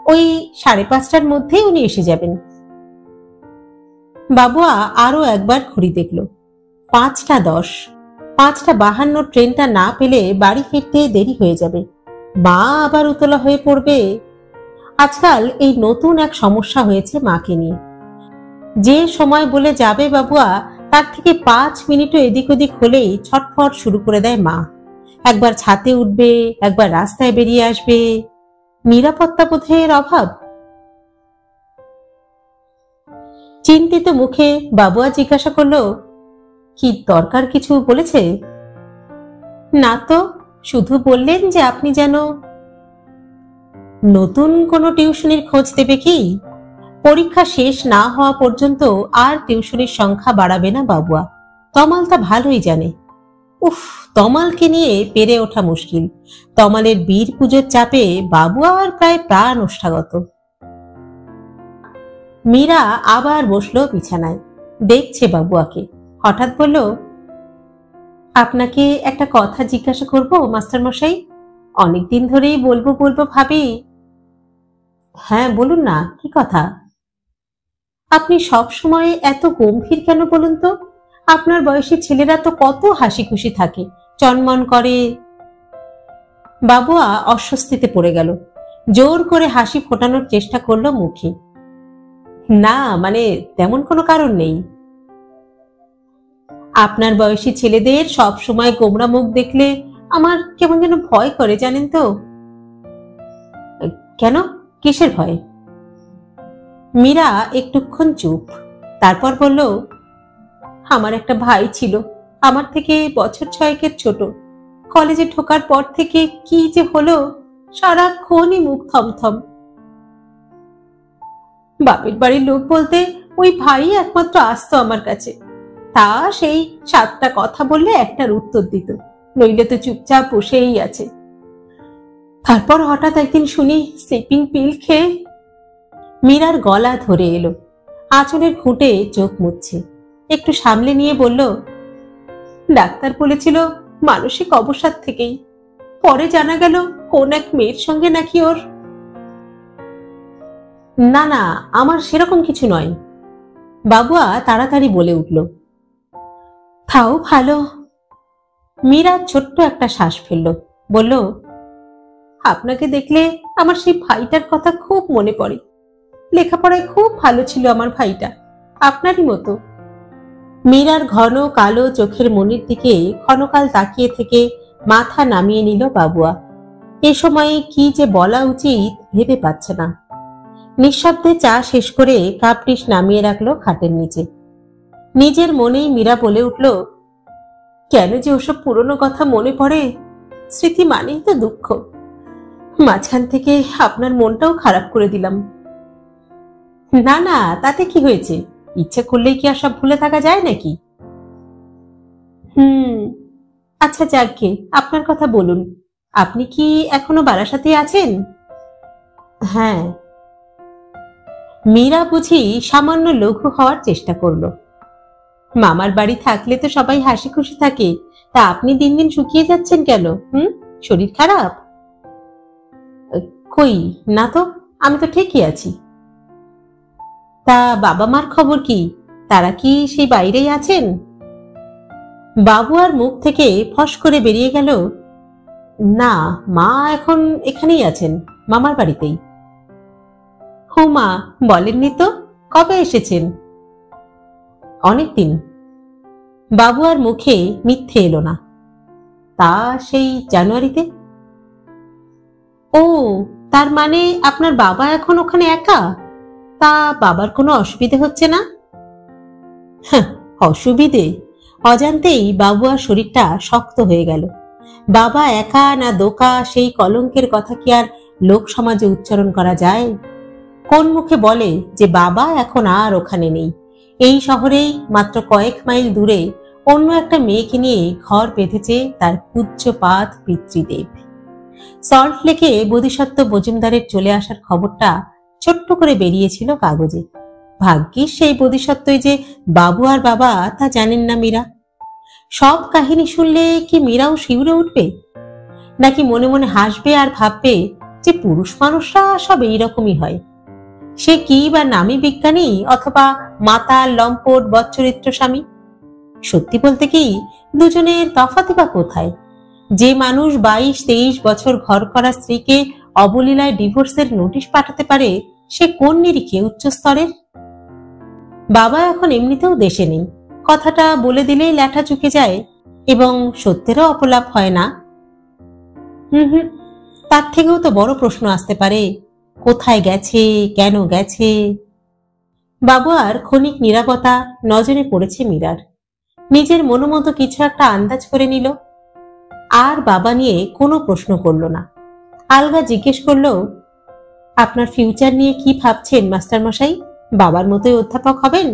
ওই 5:30টার মধ্যেই উনি এসে যাবেন। বাবুয়া আরো একবার ঘড়ি দেখল। 5:10। 5:52 ট্রেনটা না পেলে বাড়ি ফিরতে দেরি হয়ে যাবে। মা আবার উতলা হয়ে পড়বে। আজকাল এই নতুন এক সমস্যা হয়েছে মাকে নিয়ে। যে সময় বলে যাবে বাবুয়া, তার থেকে 5 মিনিটও এদিক ওদিক হলেই ছটফট শুরু করে দেয় মা। একবার ছাতে উঠবে, একবার রাস্তায় বেরিয়ে আসবে। নিরাপত্তা বোধের অভাব। চিন্তিত মুখে বাবুয়া জিজ্ঞাসা করলো, কি দরকার কিছু বলেছে? না তো, শুধু বললেন যে আপনি যেন নতুন কোনো টিউশনির খোঁজ দেবে কি। পরীক্ষা শেষ না হওয়া পর্যন্ত আর টিউশনির সংখ্যা বাড়াবে না বাবুয়া। তমাল তা ভালোই জানে। উফ, তমালকে নিয়ে পেরে ওঠা মুশকিল। তমালের বীর পুজোর চাপে বাবুয়া আর প্রায় প্রাণ ওষ্ঠাগত। মীরা আবার বসলো বিছানায়, দেখছে বাবুয়াকে। হঠাৎ বলল, আপনাকে একটা কথা জিজ্ঞাসা করব মাস্টার মশাই, অনেকদিন ধরেই বলবো বলবো ভাবি। হ্যাঁ বলুন না, কি কথা? আপনি সব সময় এত গম্ভীর কেন বলুন তো? আপনার বয়সী ছেলেরা তো কত হাসি খুশি থাকে, চনমন করে। বাবুয়া অস্বস্তিতে পড়ে গেল। জোর করে হাসি ফোটানোর চেষ্টা করলো মুখে। না মানে তেমন কোনো কারণ নেই। আপনার বয়সী ছেলেদের সব সময় গোমরা মুখ দেখলে আমার কেমন যেন ভয় করে জানেন তো। কেন, কিসের ভয়? মীরা একটুক্ষণ চুপ, তারপর বলল, আমার একটা ভাই ছিল, আমার থেকে বছর 6 ছোট। কলেজে ঢোকার পর থেকে কি যে হলো, সারাক্ষণই মুখ থমথম। বাপের বাড়ির লোক বলতে ওই ভাই একমাত্র আসতো আমার কাছে। তা সেই 7টা কথা বললে একটার উত্তর দিত, নইলে তো চুপচাপ বসেই আছে। তারপর হঠাৎ একদিন শুনি স্লিপিং পিল খেয়ে। মীরার গলা ধরে এলো, আঁচলের খুঁটে চোখ মুছছে, একটু সামলে নিয়ে বলল, ডাক্তার বলেছিল মানসিক অবসাদ থেকেই। পরে জানা গেল কোন এক মেয়ের সঙ্গে নাকি ওর। না না, আমার সেরকম কিছু নয়, বাবুয়া তাড়াতাড়ি বলে উঠল। তাও ভালো। মীরা ছোট্ট একটা শ্বাস ফেলল, বলল, আপনাকে দেখলে আমার সেই ভাইটার কথা খুব মনে পড়ে। লেখাপড়ায় খুব ভালো ছিল আমার ভাইটা, আপনারই মতো। মীরার ঘন কালো চোখের মনির দিকে ক্ষণকাল তাকিয়ে থেকে মাথা নামিয়ে নিল বাবুয়া। এ সময়ে কি যে বলা উচিত ভেবে পাচ্ছে না। নিঃশব্দে চা শেষ করে কাপ ডিশ নামিয়ে রাখলো খাটের নিচে। নিজের মনেই মীরা বলে উঠল, কেন যে ওসব পুরনো কথা মনে পড়ে। স্মৃতি মানেই তো দুঃখ। মাঝখান থেকে আপনার মনটাও খারাপ করে দিলাম। না না, তাতে কি হয়েছে? ইচ্ছে করলেই কি আর সব ভুলে থাকা যায় নাকি? আচ্ছা যাকগে, আপনার কথা বলুন। আপনি কি এখনো বারাসাতে আছেন? হ্যাঁ। মীরা বুঝি সামান্য লঘু হওয়ার চেষ্টা করলো। মামার বাড়ি থাকলে তো সবাই হাসি খুশি থাকে, তা আপনি দিন দিন শুকিয়ে যাচ্ছেন কেন? শরীর খারাপ? কই না তো, আমি তো ঠিকই আছি। তা বাবা মার খবর কি? তারা কি সেই বাইরেই আছেন? বাবুয়ার মুখ থেকে ফস করে বেরিয়ে গেল, না, মা এখন এখানেই আছেন, মামার বাড়িতেই। হুমা, বলেননি তো, কবে এসেছেন? অনেকদিন। বাবুয়ার মুখে মিথ্যে এলো না। তা সেই জানুয়ারিতে। ও, তার মানে আপনার বাবা এখন ওখানে একা? তা বাবার কোনো অসুবিধে হচ্ছে না? অসুবিধে? অজান্তেই বাবুয়ার শরীরটা শক্ত হয়ে গেল। বাবা একা না দোকা, সেই কলঙ্কের কথা কি আর লোক সমাজে উচ্চারণ করা যায়? কোন মুখে বলে যে বাবা এখন আর ওখানে নেই? এই শহরেই মাত্র কয়েক মাইল দূরে অন্য একটা মেয়েকে নিয়ে ঘর বেঁধেছে তার পূজ্যপাত পিতৃদেব। সল্ট লেকে বোধিসত্ত্ব মজুমদারের চলে আসার খবরটা ছোট্ট করে বেরিয়েছিল কাগজে। ভাগ্যিস সেই বোধিসত্ত্বই যে বাবু আর বাবা তা জানেন না মীরা। সব কাহিনী শুনলে কি মীরাও শিউরে উঠবে? নাকি মনে মনে হাসবে আর ভাববে যে পুরুষ মানুষরা সব এইরকমই হয়? সে কি বা নামী বিজ্ঞানী অথবা মাতাল লম্পট বচ্চরিত্র স্বামী? সত্যি বলতে কি, দুজনের তফাৎ বা কোথায়? যে মানুষ 22-23 বছর ঘর করা স্ত্রীকে অবলীলায় ডিভোর্সের নোটিশ পাঠাতে পারে, সে কোন নিরিখে উচ্চ স্তরের? বাবা এখন এমনিতেও দেশে নেই, কথাটা বলে দিলেই ল্যাঠা চুকে যায় এবং সত্যেরও অপলাপ হয় না। তার থেকেও তো বড় প্রশ্ন আসতে পারে, কোথায় গেছে, কেন গেছে? বাবুয়ার ক্ষণিক নীরবতা নজরে পড়েছে মীরার। নিজের মনোমতো কিছু একটা আন্দাজ করে নিল, আর বাবা নিয়ে কোনো প্রশ্ন করল না। আলগা জিজ্ঞেস করল, আপনার ফিউচার নিয়ে কি ভাবছেন মাস্টার মশাই? বাবার মতোই অধ্যাপক হবেন?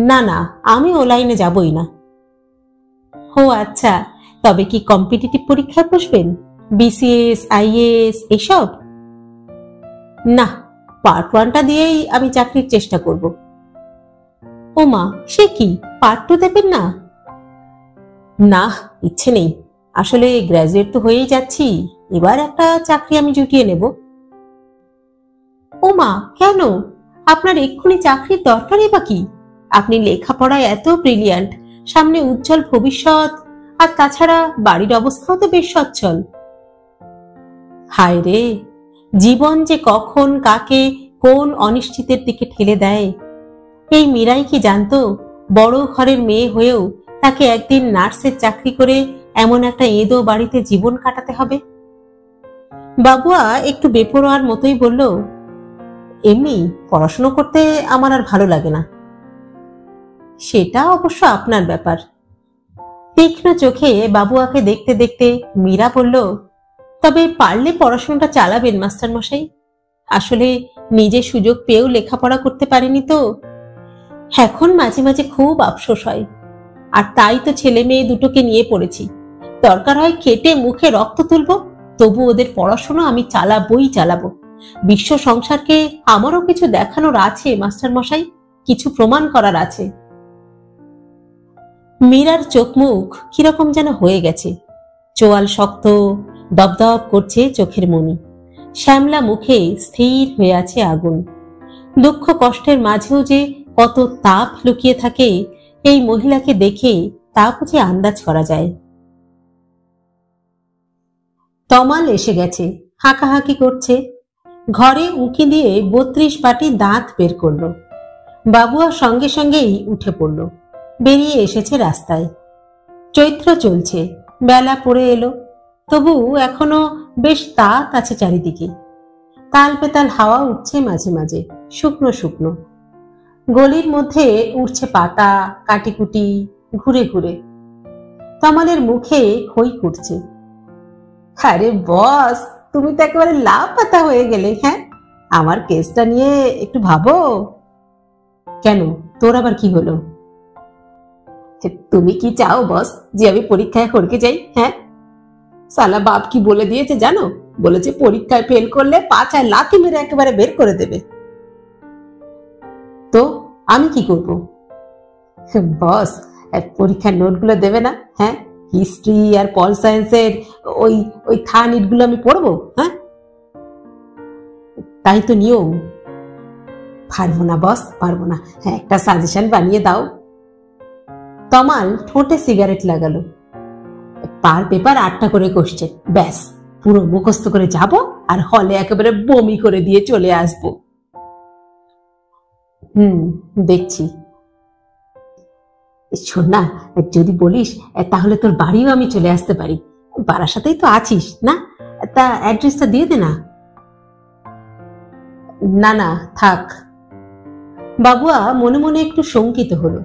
না না, আমি ও লাইনে যাবই না। ও আচ্ছা, তবে কি কম্পিটিটিভ পরীক্ষায় বসবেন? বিসিএস, আইএএস এসব? না, পার্ট 1টা দিয়েই আমি চাকরির চেষ্টা করব। ওমা, সে কি, পার্ট 2 দেবেন না? না, ইচ্ছে নেই। আসলে গ্র্যাজুয়েট তো হয়েই যাচ্ছি, এবার একটা চাকরি আমি জুটিয়ে নেব। ওমা, কেন? আপনার এক্ষুনি চাকরির দরকারই বা কি? আপনি লেখাপড়ায় এত ব্রিলিয়ান্ট, সামনে উজ্জ্বল ভবিষ্যৎ, আর তাছাড়া বাড়ির অবস্থাও তো বেশ সচ্ছল। হায় রে, জীবন যে কখন কাকে কোন অনিশ্চিতের দিকে ঠেলে দেয়। এই মীরাই কি জানতো বড় ঘরের মেয়ে হয়েও তাকে একদিন নার্সের চাকরি করে এমন একটা এঁদো বাড়িতে জীবন কাটাতে হবে? বাবুয়া একটু বেপরোয়ার মতোই বলল, এমনি পড়াশুনো করতে আমার আর ভালো লাগে না। সেটা অবশ্য আপনার ব্যাপার। তীক্ষ্ণ চোখে বাবুয়াকে দেখতে দেখতে মীরা বলল, তবে পারলে পড়াশোনাটা চালাবেন মাস্টার মশাই। আসলে নিজে সুযোগ পেয়েও লেখাপড়া করতে পারিনি তো, এখন মাঝে মাঝে খুব আফসোস হয়। আর তাই তো ছেলে মেয়ে দুটোকে নিয়ে পড়েছি। দরকার হয় কেটে মুখে রক্ত তুলবো, তবু ওদের পড়াশোনা আমি চালাবো। বিশ্ব সংসারকে আমারও কিছু দেখানোর আছে মাস্টার মশাই, কিছু প্রমাণ করার আছে। মীরার চোখ মুখ কিরকম যেন হয়ে গেছে, চোয়াল শক্ত, দপদপ করছে চোখের মনি, শ্যামলা মুখে স্থির হয়ে আছে আগুন। দুঃখ কষ্টের মাঝেও যে কত তাপ লুকিয়ে থাকে এই মহিলাকে দেখে তা বুঝে আন্দাজ করা যায়। তমাল এসে গেছে, হাঁকাহাঁকি করছে। ঘরে উঁকি দিয়ে 32 পাটি দাঁত বের করলো। বাবুয়ার সঙ্গে সঙ্গেই উঠে পড়ল, বেরিয়ে এসেছে রাস্তায়। চৈত্র চলছে, বেলা পড়ে এলো, তবু এখনো বেশ তাত আছে চারিদিকে। তাল পেতাল হাওয়া উঠছে মাঝে মাঝে, শুকনো শুকনো। গলির মধ্যে উঠছে পাতা কাটিকুটি ঘুরে ঘুরে। তমালের মুখে খই কুটছে। আরে বস, তুমি তো একেবারে লাপাতা হয়ে গেলে। হ্যাঁ, আমার কেসটা নিয়ে একটু ভাবো। কেন, তোর আবার কি হলো? তুমি কি চাও বস যে আমি পরীক্ষায় হড়কে যাই? হ্যাঁ, সালা বাপ কি বলে দিয়েছে জানো? বলেছে পরীক্ষায় ফেল করলে পাছায় লাথি মেরে একেবারে বের করে দেবে। তো আমি কি করব? বস, পরীক্ষার নোটগুলো দেবে না? হ্যাঁ, হিস্ট্রি আর পল সায়েন্সের ওই ওই থানিটগুলো আমি পড়বো? হ্যাঁ, তাই তো নিয়ম। পারবো না বস, পারবো না। হ্যাঁ, একটা সাজেশন বানিয়ে দাও। তমাল ঠোঁটে সিগারেট লাগালো। পার পেপার 8টা করে কোশ্চেন, ব্যাস পুরো মুখস্থ করে যাব আর হলে একেবারে বমি করে দিয়ে চলে আসবো। দেখছি। শোন না, যদি বলিস তাহলে তোর বাড়িও আমি চলে আসতে পারি। বারাসাতেই তো আছিস না? তা অ্যাড্রেসটা দিয়ে দে না। না না, থাক। বাবুয়া মনে মনে একটু শঙ্কিত হলো।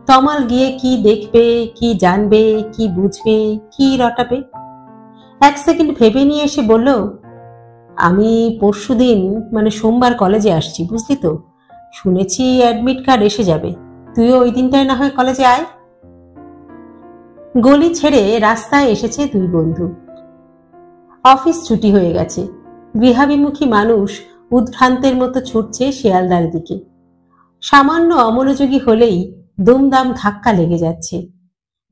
তমাল গিয়ে কি দেখবে, কি জানবে, কি বুঝবে, কি রটাবে? 1 সেকেন্ড ভেবে নিয়ে এসে বলল, আমি পরশুদিন মানে সোমবার কলেজে আসছি, বুঝলি তো। শুনেছি অ্যাডমিট কার্ড এসে যাবে, তুইও ওই দিনটায় না হয় কলেজে আয়। গলি ছেড়ে রাস্তায় এসেছে 2 বন্ধু। অফিস ছুটি হয়ে গেছে। গৃহাভিমুখী মানুষ উদ্ভ্রান্তের মতো ছুটছে শিয়ালদার দিকে। সামান্য অমনোযোগী হলেই দুমদাম ধাক্কা লেগে যাচ্ছে।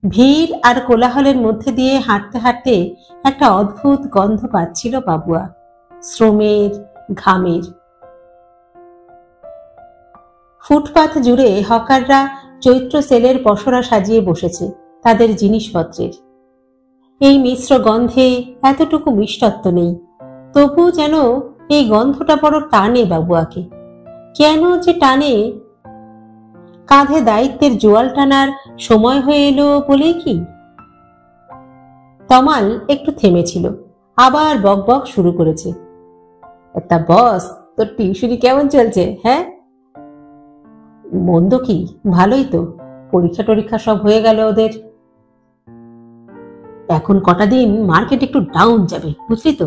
ভিড় আর কোলাহলের মধ্যে দিয়ে হাঁটতে হাঁটতে একটা অদ্ভুত গন্ধ পাচ্ছিল বাবুয়া, শ্রমের, ঘামের। ফুটপাথ জুড়ে হকাররা চৈত্র সেলের পসরা সাজিয়ে বসেছে তাদের জিনিসপত্রের। এই মিশ্র গন্ধে এতটুকু মিষ্টত্ব নেই, তবু যেন এই গন্ধটা বড় টানে বাবুয়াকে। কেন যে টানে? কাঁধে দায়িত্বের জোয়াল টানার সময় হয়ে এলো বলেই কি? তমাল একটু থেমেছিল, আবার বকবক শুরু করেছে। তা বস, তোর টিউশনি কেমন চলছে? হ্যাঁ, মন্দ কি, ভালোই তো। পরীক্ষা টরীক্ষা সব হয়ে গেল ওদের। এখন কটা দিন মার্কেট একটু ডাউন যাবে, বুঝলি তো।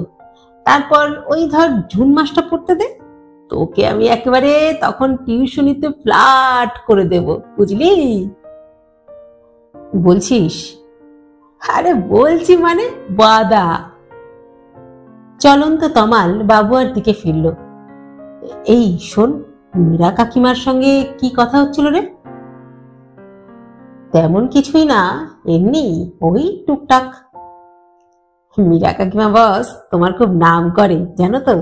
তারপর ওই ধর জুন মাসটা পড়তে দে, তোকে আমি একেবারে তখন টিউশনিতে ফ্ল্যাট করে দেব, বুঝলি? বলছিস? আরে বলছি মানে বাদা। চলন্ত তমাল বাবুয়ার দিকে ফিরল। এই শোন, মীরা কাকিমার সঙ্গে কি কথা হচ্ছিল রে? তেমন কিছুই না, এমনি ওই টুকটাক। মীরা কাকিমা বস তোমার খুব নাম করে জানো তো,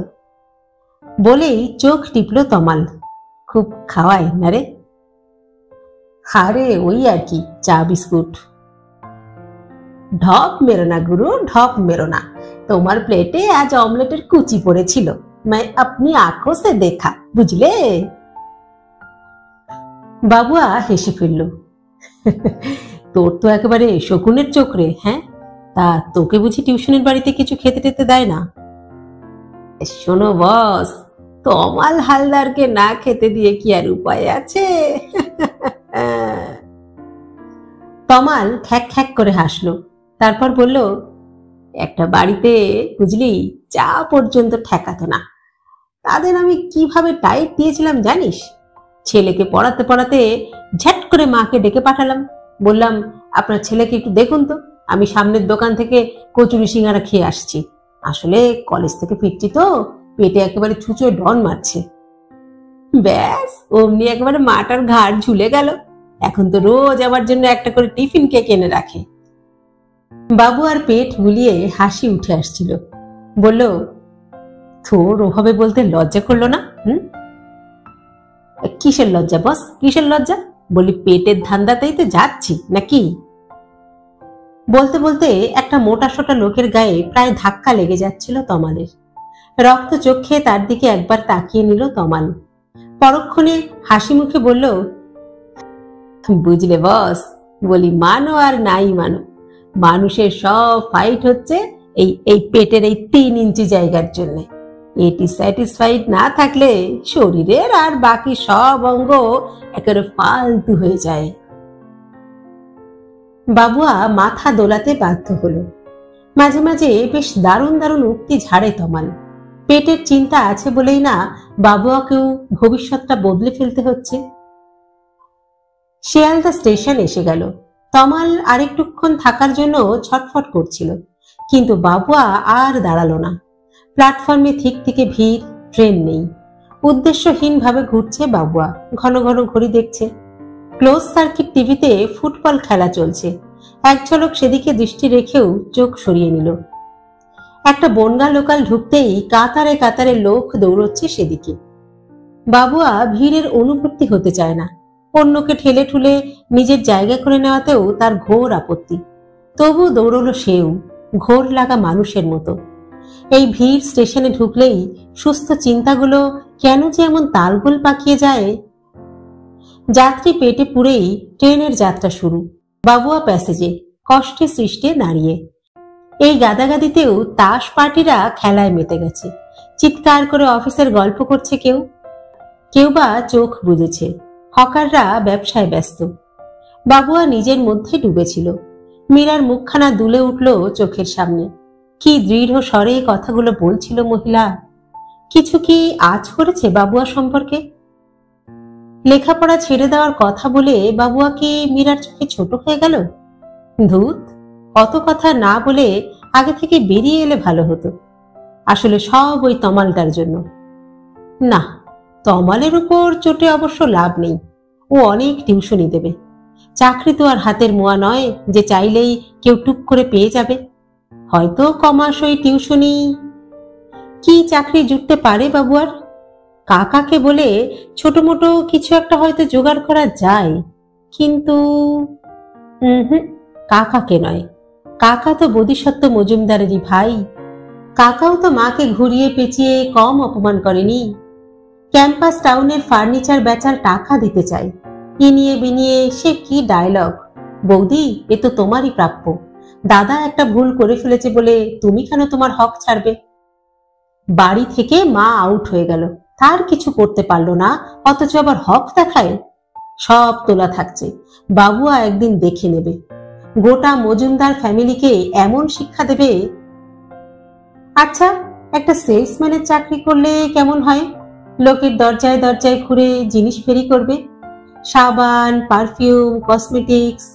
বলেই চোখ টিপল তমাল। খুব খাওয়ায় না রে? আরে ওই আর কি, চা বিস্কুট। ঢপ মেরো না গুরু, ঢপ মেরো না। তোমার প্লেটে আজ অমলেটের কুচি পড়েছিল, मैं अपनी आंखों से देखा, বুঝলে? বাবুয়া হেসে ফেলল। তোর তো একেবারে শকুনের চোখ রে। হ্যাঁ, তা তোকে বুঝি টিউশনের বাড়িতে কিছু খেতে টেতে দেয় না? শোনো বস, তমাল হালদারকে না খেতে দিয়ে কি আর উপায় আছে? তমাল খ্যাক খ্যাক করে হাসলো, তারপর বলল, একটা বাড়িতে বুঝলি চা পর্যন্ত ঠেকাতো না, তাদের আমি কিভাবে ডায়েট দিয়েছিলাম জানিস? ছেলেকে পড়াতে পড়াতে ঝট করে মাকে ডেকে পাঠালাম, বললাম আপনার ছেলেকে একটু দেখুন তো, আমি সামনের দোকান থেকে কচুরি সিঙ্গারা খেয়ে আসছি, আসলে কলেজ থেকে ফিরছি তো পেটে একেবারে ছুঁচোয় ডন মারছে। ব্যাস অমনি একেবারে মাটার ঘাড় ঝুলে গেল, এখন তো রোজ আমার জন্য একটা করে টিফিন কেক এনে রাখে। বাবু আর পেট গুলিয়ে হাসি উঠে আসছিল, বলল, তোর ওভাবে বলতে লজ্জা করলো না? কিসের লজ্জা বস, কিসের লজ্জা? বলি পেটের ধান্দাতেই তো যাচ্ছি নাকি? বলতে বলতে একটা মোটা সোটা লোকের গায়ে প্রায় ধাক্কা লেগে যাচ্ছিল তমালের। রক্ত চোখে তার দিকে একবার তাকিয়ে নিল তমাল, পরক্ষণে হাসি মুখে বলল, বুঝলে বস, বলি মানো আর নাই মানো, মানুষের সব ফাইট হচ্ছে এই এই পেটের এই 3 ইঞ্চি জায়গার জন্য। এটি স্যাটিসফাইড না থাকলে শরীরের আর বাকি সব অঙ্গ একেবারে ফালতু হয়ে যায়। বাবুয়া মাথা দোলাতে বাধ্য হলো। মাঝে মাঝে বেশ দারুণ দারুণ উক্তি ঝাড়ে তমাল। পেটের চিন্তা আছে বলেই না বাবুয়াকেও ভবিষ্যৎটা বদলে ফেলতে হচ্ছে। শিয়ালদা স্টেশন এসে গেল। তমাল আরেকটুক্ষণ থাকার জন্য ছটফট করছিল, কিন্তু বাবুয়া আর দাঁড়ালো না। প্ল্যাটফর্মে ঠিক থেকে ভিড়, ট্রেন নেই। উদ্দেশ্যহীন ভাবে ঘুরছে বাবুয়া, ঘন ঘন ঘড়ি দেখছে। ক্লোজ সার্কিট টিভিতে ফুটবল খেলা চলছে, এক ঝলক সেদিকে দৃষ্টি রেখেও চোখ সরিয়ে নিল। একটা বনগা লোকাল ঢুকতেই কাতারে কাতারে লোক দৌড়চ্ছে সেদিকে। বাবুয়া ভিড়ের অনুভূতি হতে চায় না, অন্যকে ঠেলে ঠুলে নিজের জায়গা করে নেওয়াতেও তার ঘোর আপত্তি। তবু দৌড়লো সেও, ঘোর লাগা মানুষের মতো। এই ভিড় স্টেশনে ঢুকলেই সুস্থ চিন্তাগুলো কেন যে এমন তালগোল পাকিয়ে যায়। যাত্রী পেটে পুরেই ট্রেনের যাত্রা শুরু। বাবুয়া প্যাসেজে কষ্টে সৃষ্টে দাঁড়িয়ে। এই গাদাগাদিতেও তাস পার্টিরা খেলায় মেতে গেছে। চিৎকার করে অফিসের গল্প করছে কেউ, কেউ বা চোখ বুজেছে। হকাররা ব্যবসায় ব্যস্ত। বাবুয়া নিজের মধ্যে ডুবেছিল। মীরার মুখখানা দুলে উঠল চোখের সামনে। কি দৃঢ় স্বরে কথাগুলো বলছিল মহিলা। কিছু কি আঁচ করেছে বাবুয়া সম্পর্কে? লেখাপড়া ছেড়ে দেওয়ার কথা বলে বাবুয়া কি মীরার চোখে ছোট হয়ে গেল? ধূত, অত কথা না বলে আগে থেকে বেরিয়ে এলে ভালো হতো। আসলে সব ওই তমালটার জন্য। না, তমালের উপর চোটে অবশ্য লাভ নেই, ও অনেক টিউশনি দেবে। চাকরি তো আর হাতের মোয়া নয় যে চাইলেই কেউ টুক করে পেয়ে যাবে। হয়তো কমাস ওই টিউশনি। কি চাকরি জুটতে পারে বাবুয়ার? কাকাকে বলে ছোট মোটো কিছু একটা হয়তো জোগাড় করা যায়, কিন্তু কাকাকে নয়। কাকা তো বোধিসত্ত্ব মজুমদারেরই ভাই। কাকাও তো মাকে ঘুরিয়ে পেঁচিয়ে কম অপমান করেনি। ক্যাম্পাস টাউনের ফার্নিচার বেচার টাকা দিতে চাই। ইনিয়ে বিনিয়ে সে কি ডায়লগ! বৌদি, এ তো তোমারই প্রাপ্য। দাদা একটা ভুল করে ফেলেছে বলে তুমি কেন তোমার হক ছাড়বে? বাড়ি থেকে মা আউট হয়ে গেল, তার কিছু করতে পারলো না, অথচ আবার হক দেখায়। সব তোলা থাকছে, বাবুয়া একদিন দেখে নেবে। গোটা মজুমদার ফ্যামিলিকে এমন শিক্ষা দেবে। আচ্ছা, একটা সেলসম্যানের চাকরি করলে কেমন হয়? লোকের দরজায় দরজায় ঘুরে জিনিস ফেরি করবে, সাবান, পারফিউম, কসমেটিক্স।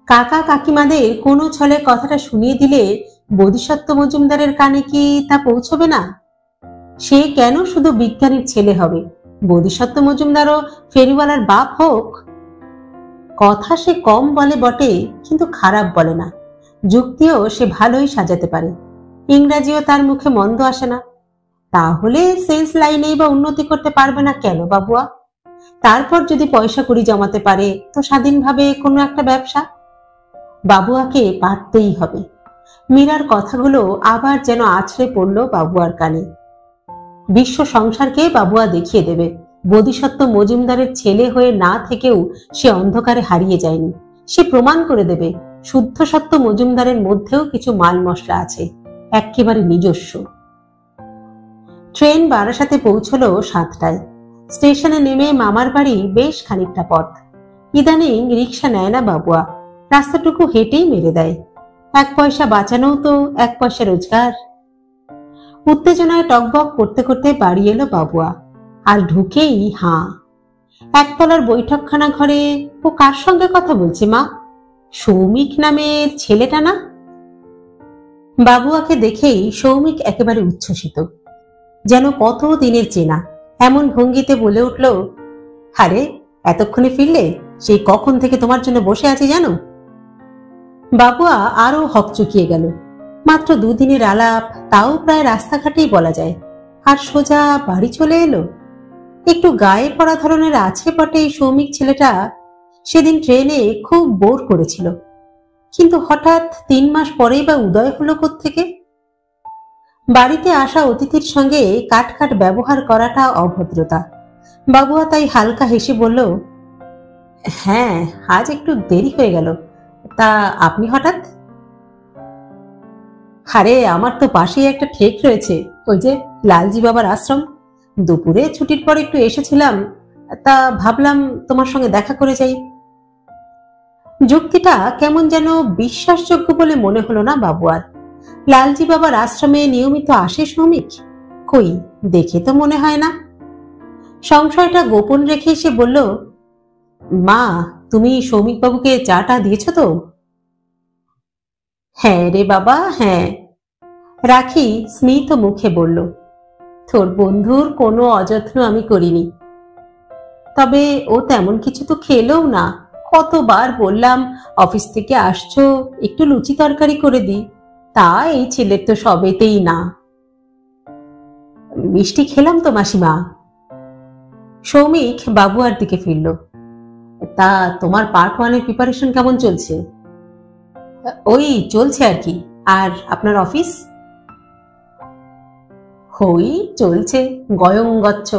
কাকা কাকিমাদের কোনো ছলে কথাটা শুনিয়ে দিলে বোধিসত্ত্ব মজুমদারের কানে কি তা পৌঁছবে না? সে কেন শুধু বিজ্ঞানীর ছেলে হবে? বোধিসত্ত্ব মজুমদারও ফেরিওয়ালার বাপ হোক। কথা সে কম বলে বটে, কিন্তু খারাপ বলে না। যুক্তিও সে ভালোই সাজাতে পারে। ইংরাজিও তার মুখে মন্দ আসে না। তাহলে সেলস লাইনেই বা উন্নতি করতে পারবে না কেন বাবুয়া? তারপর যদি পয়সা কড়ি জমাতে পারে তো স্বাধীনভাবে কোনো একটা ব্যবসা। বাবুয়াকে পারতেই হবে। মীরার কথাগুলো আবার যেন আছড়ে পড়ল বাবুয়ার কানে। বিশ্ব সংসারকে বাবুয়া দেখিয়ে দেবে বোধিসত্ত্ব মজুমদারের ছেলে হয়ে না থেকেও সে অন্ধকারে হারিয়ে যায়নি। সে প্রমাণ করে দেবে শুদ্ধ সত্য মজুমদারের মধ্যেও কিছু মাল মশলা আছে, একেবারে নিজস্ব। ট্রেন বারাসাতে পৌঁছলো 7টায়। স্টেশনে নেমে মামার বাড়ি বেশ খানিকটা পথ। ইদানিং রিক্সা নেয় না বাবুয়া, রাস্তাটুকু হেঁটেই মেরে দেয়। 1 পয়সা বাঁচানোও তো 1 পয়সা রোজগার। উত্তেজনায় টকবক করতে করতে বাড়ি এলো বাবুয়া, আর ঢুকেই হাঁ। একতলার বৈঠকখানা ঘরে ও কার সঙ্গে কথা বলছে মা? সৌমিক নামের ছেলেটা না? বাবুয়াকে দেখেই সৌমিক একেবারে উচ্ছ্বসিত, যেন কত দিনের চেনা। এমন ভঙ্গিতে বলে উঠল, আরে এতক্ষণে ফিরলে? সেই কখন থেকে তোমার জন্য বসে আছি জানো। বাবুয়া আরো হকচকিয়ে গেল। মাত্র 2 দিনের আলাপ, তাও প্রায় রাস্তাঘাটেই বলা যায়, আর সোজা বাড়ি চলে এলো। একটু গায়ে পড়া ধরনের আছে বটে এই সৌমিক ছেলেটা। সেদিন ট্রেনে খুব বোর করেছিল, কিন্তু হঠাৎ 3 মাস পরেই বা উদয় হলো কোত্থেকে? বাড়িতে আসা অতিথির সঙ্গে কাটকাট ব্যবহার করাটা অভদ্রতা। বাবুয়া তাই হালকা হেসে বলল, হ্যাঁ আজ একটু দেরি হয়ে গেল। তা আপনি হঠাৎ? আরে আমার তো পাশেই একটা ঠেক রয়েছে, ওই যে লালজি বাবার আশ্রম। দুপুরে ছুটির পর একটু এসেছিলাম, তা ভাবলাম তোমার সঙ্গে দেখা করে যাই। যুক্তিটা কেমন যেন বিশ্বাসযোগ্য বলে মনে হলো না বাবুয়ার। লালজি বাবার আশ্রমে নিয়মিত আসে সৌমিক? কই, দেখে তো মনে হয় না। সংশয়টা গোপন রেখে সে বলল, মা তুমি সৌমিক বাবুকে চাটা দিয়েছ তো? হ্যাঁ রে বাবা হ্যাঁ, রাখি স্মিত মুখে বলল, তোর বন্ধুর কোনো অযত্ন আমি করিনি। তবে ও তেমন কিছু তো খেলেও না। কতবার বললাম অফিস থেকে আসছো, একটু লুচি তরকারি করে দি, তা এই ছেলের তো সবেতেই না। মিষ্টি খেলাম তো মাসিমা। সৌমিক বাবুয়ার দিকে ফিরল। তা তোমার পার্ট 1-এর প্রিপারেশন কেমন চলছে? ওই চলছে আর কি। আর আপনার অফিস? ওই চলছে গয়ং গচ্ছ।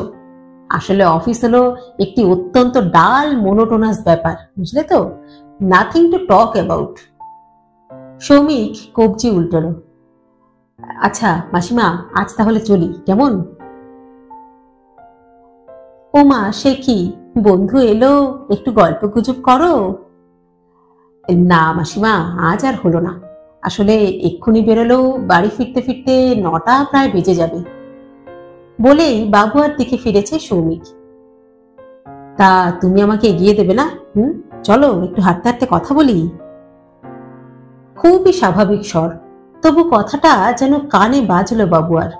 আসলে অফিস হলো একটি অত্যন্ত ডাল মোনোটোনাস ব্যাপার, বুঝলে তো। Nothing to talk about. Soumik কবজি উল্টল। আচ্ছা মাসিমা, আজ তাহলে চলি, কেমন? ও মা, সে কি, বন্ধু এলো, একটু গল্প গুজব করো। না মাসিমা, আজ আর হলো না। আসলে এক্ষুনি বেরোলেও বাড়ি ফিরতে ফিরতে 9টা প্রায় বেজে যাবে। বলেই বাবুয়ার দিকে ফিরেছে সৌমিক। তা তুমি আমাকে এগিয়ে দেবে না? চলো একটু হাঁটতে হাঁটতে কথা বলি। খুবই স্বাভাবিক স্বর, তবু কথাটা যেন কানে বাজলো বাবুয়ার।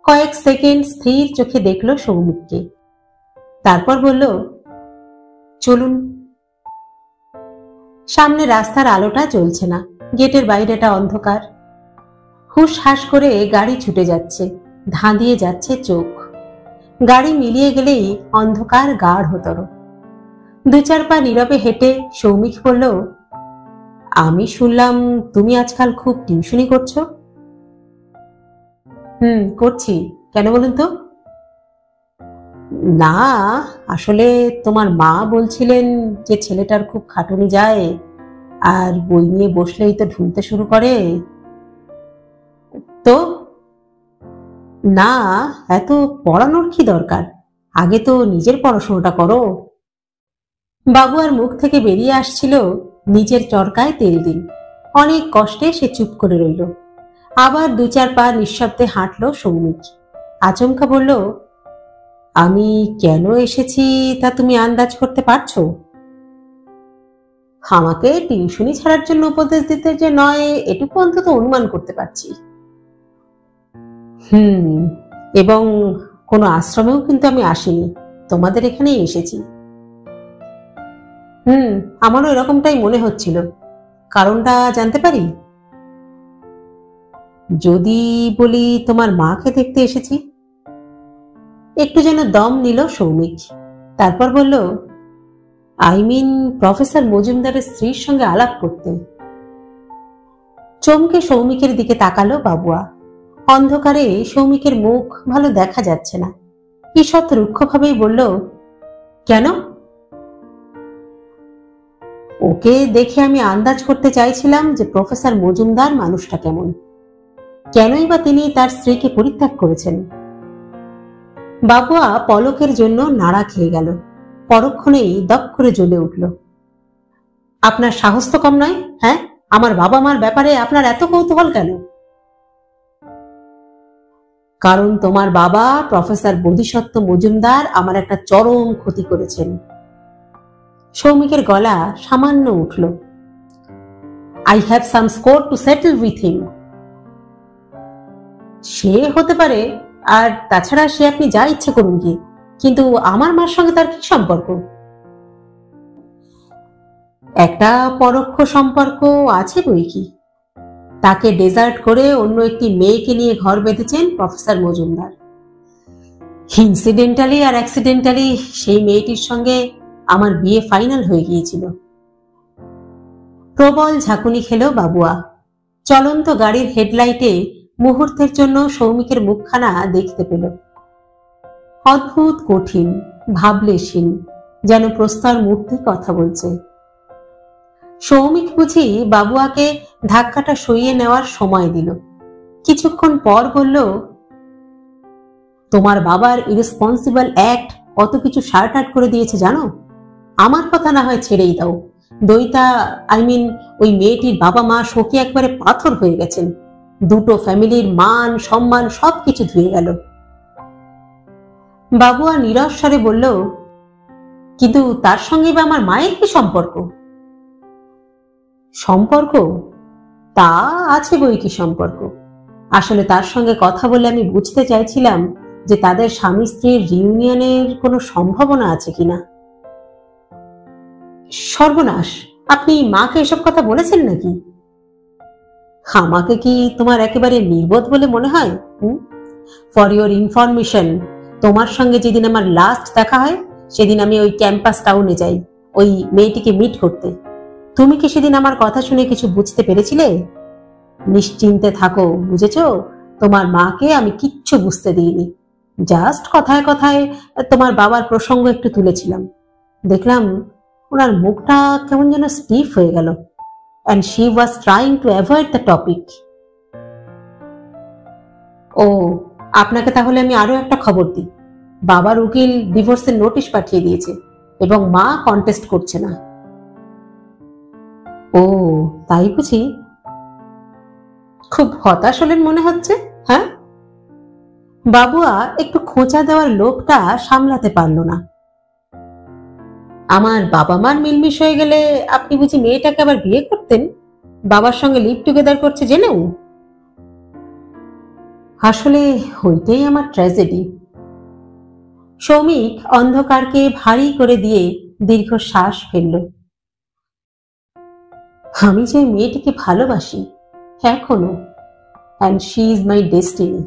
কয়েক সেকেন্ড স্থির চোখে দেখলো সৌমিককে, তারপর বলল, চলুন। সামনে রাস্তার আলোটা জ্বলছে না, গেটের বাইরেটা অন্ধকার। হুশ হাস করে গাড়ি ছুটে যাচ্ছে, ধাঁধিয়ে যাচ্ছে চোখ। গাড়ি মিলিয়ে গেলেই অন্ধকার গাঢ়তর। 2-4 পা নীরবে হেঁটে সৌমিক বলল, আমি শুনলাম তুমি আজকাল খুব টিউশনি করছো। করছি, কেন বলুন তো? না, আসলে তোমার মা বলছিলেন যে ছেলেটার খুব খাটুনি যায়, আর বই নিয়ে বসলেই তো ঢুলতে শুরু করে। তো না, এত পড়ানোর কি দরকার? আগে তো নিজের পড়াশোনাটা করো। বাবুয়ার মুখ থেকে বেরিয়ে আসছিল, নিজের চরকায় তেল দিন। অনেক কষ্টে সে চুপ করে রইল। আবার 2-4 পা নিঃশব্দে হাঁটল সৌমিক। আচমকা বলল, আমি কেন এসেছি তা তুমি আন্দাজ করতে পারছো? আমাকে টিউশনি ছাড়ার জন্য উপদেশ দিতে যে নয়, এটুকু অন্তত অনুমান করতে পারছি। এবং কোনো আশ্রমেও কিন্তু আমি আসিনি, তোমাদের এখানেই এসেছি। আমারও এরকমটাই মনে হচ্ছিল। কারণটা জানতে পারি? যদি বলি তোমার মাকে দেখতে এসেছি। একটু যেন দম নিল সৌমিক, তারপর বলল, আই মিন প্রফেসর মজুমদারের স্ত্রীর সঙ্গে আলাপ করতে। চমকে সৌমিকের দিকে তাকালো বাবুয়া। অন্ধকারে সৌমিকের মুখ ভালো দেখা যাচ্ছে না। ঈষৎ রুক্ষভাবেই বলল, কেন? ওকে দেখে আমি আন্দাজ করতে চাইছিলাম যে প্রফেসর মজুমদার মানুষটা কেমন, কেনই বা তিনি তার স্ত্রীকে পরিত্যাগ করেছেন। বাবুয়া পলকের জন্য নাড়া খেয়ে গেল, পরক্ষণেই দপ করে জ্বলে উঠল। আপনার সাহস তো কম নয়, হ্যাঁ? আমার বাবা মার ব্যাপারে আপনার এত কৌতূহল কেন? কারণ তোমার বাবা প্রফেসর বোধিসত্ত্ব মজুমদার আমার একটা চরম ক্ষতি করেছেন। সৌমিকের গলা সামান্য উঠল। I have some score to settle with him. সে হতে পারে, আর তাছাড়া সে আপনি যা ইচ্ছে করুন কি, কিন্তু আমার মার সঙ্গে তার কি সম্পর্ক? একটা পরোক্ষ সম্পর্ক আছে বই কি। তাকে ডেজার্ট করে অন্য একটি মেয়েকে নিয়ে ঘর বেঁধেছেন প্রফেসর মজুমদার। ইনসিডেন্টালি আর অ্যাক্সিডেন্টালি সেই মেয়েটির সঙ্গে আমার বিয়ে ফাইনাল হয়ে গিয়েছিল। প্রবল ঝাঁকুনি খেল বাবুয়া। চলন্ত গাড়ির হেডলাইটে মুহূর্তের জন্য সৌমিকের মুখখানা দেখতে পেল। অদ্ভুত কঠিন, ভাবলেশীন, যেন প্রস্তর মূর্তি কথা বলছে। সৌমিক বুঝি বাবুয়াকে ধাক্কাটা সইয়ে নেওয়ার সময় দিল। কিছুক্ষণ পর বলল, তোমার বাবার ইরেসপন্সিবল অ্যাক্ট কত কিছু শার্ট করে দিয়েছে জানো? আমার কথা না হয় ছেড়েই দাও, দইতা ওই মেয়েটির বাবা মা শোকে একবারে পাথর হয়ে গেছেন। দুটো ফ্যামিলির মান সম্মান সবকিছু ধুয়ে গেল। বাবুয়া নীরস স্বরে বলল, কিন্তু তার সঙ্গে বা আমার মায়ের কি সম্পর্ক? সম্পর্ক তা আছে বই কি সম্পর্ক। আসলে তার সঙ্গে কথা বলে আমি বুঝতে চাইছিলাম যে তাদের স্বামী স্ত্রীর রিউনিয়নের কোনো সম্ভাবনা আছে কিনা। সর্বনাশ, আপনি মাকে এসব কথা বলেছেন নাকি? আমাকে কি তোমার একেবারে নির্বোধ বলে মনে হয়? ফর ইউর ইনফরমেশন, তোমার সঙ্গে যেদিন আমার লাস্ট দেখা হয় সেদিন আমি ওই ক্যাম্পাস টাউনে যাই ওই মেয়েটিকে মিট করতে। তুমি কি সেদিন আমার কথা শুনে কিছু বুঝতে পেরেছিলে? নিশ্চিন্তে থাকো, বুঝেছ? তোমার মাকে আমি কিচ্ছু বুঝতে দিইনি। জাস্ট কথায় কথায় তোমার বাবার প্রসঙ্গ একটু তুলেছিলাম। দেখলাম ওনার মুখটা কেমন যেন স্টিফ হয়ে গেল, and she was trying to avoid the topic. ও, আপনাকে তাহলে আমি আরো একটা খবর দিই। বাবার উকিল ডিভোর্সের নোটিশ পাঠিয়ে দিয়েছে এবং মা কন্টেস্ট করছে না। ও, তাই বুঝি? খুব হতাশ হলেন মনে হচ্ছে, হ্যাঁ? বাবুয়া একটু খোঁচা দেওয়ার লোভটা সামলাতে পারল না। আমার বাবা মার মিলমিশ হয়ে গেলে আপনি বুঝি মেয়েটাকে আবার বিয়ে করতেন, বাবার সঙ্গে লিভ টুগেদার করছে জেনেও? আসলে ওইটাই আমার ট্র্যাজেডি। সৌমিক অন্ধকারকে ভারী করে দিয়ে দীর্ঘ শ্বাস ফেলল। আমি যে মেয়েটিকে ভালোবাসি এখনো, and she is my destiny.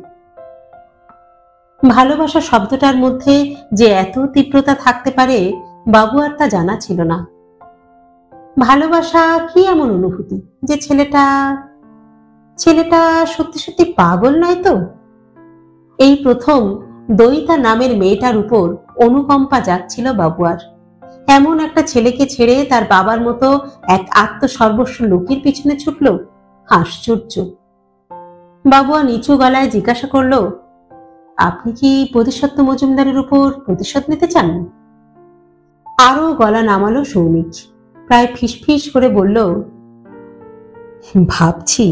ভালোবাসা শব্দটার মধ্যে যে এত তীব্রতা থাকতে পারে বাবুয়ার তা জানা ছিল না। ভালোবাসা কি এমন অনুভূতি যে ছেলেটা সত্যি সত্যি পাগল নয় তো? এই প্রথম দইতা নামের মেয়েটার উপর অনুকম্পা যাচ্ছিল বাবুয়ার। এমন একটা ছেলেকে ছেড়ে তার বাবার মতো এক আত্মসর্বস্ব লোকের পিছনে ছুটল। আশ্চর্য। বাবুয়া নিচু গলায় জিজ্ঞাসা করল, আপনি কি বোধিসত্ত্ব মজুমদারের উপর প্রতিশোধ নিতে চান? আরো গলা নামালো সৌমিক, প্রায় ফিসফিস করে বলল, ভাবছি।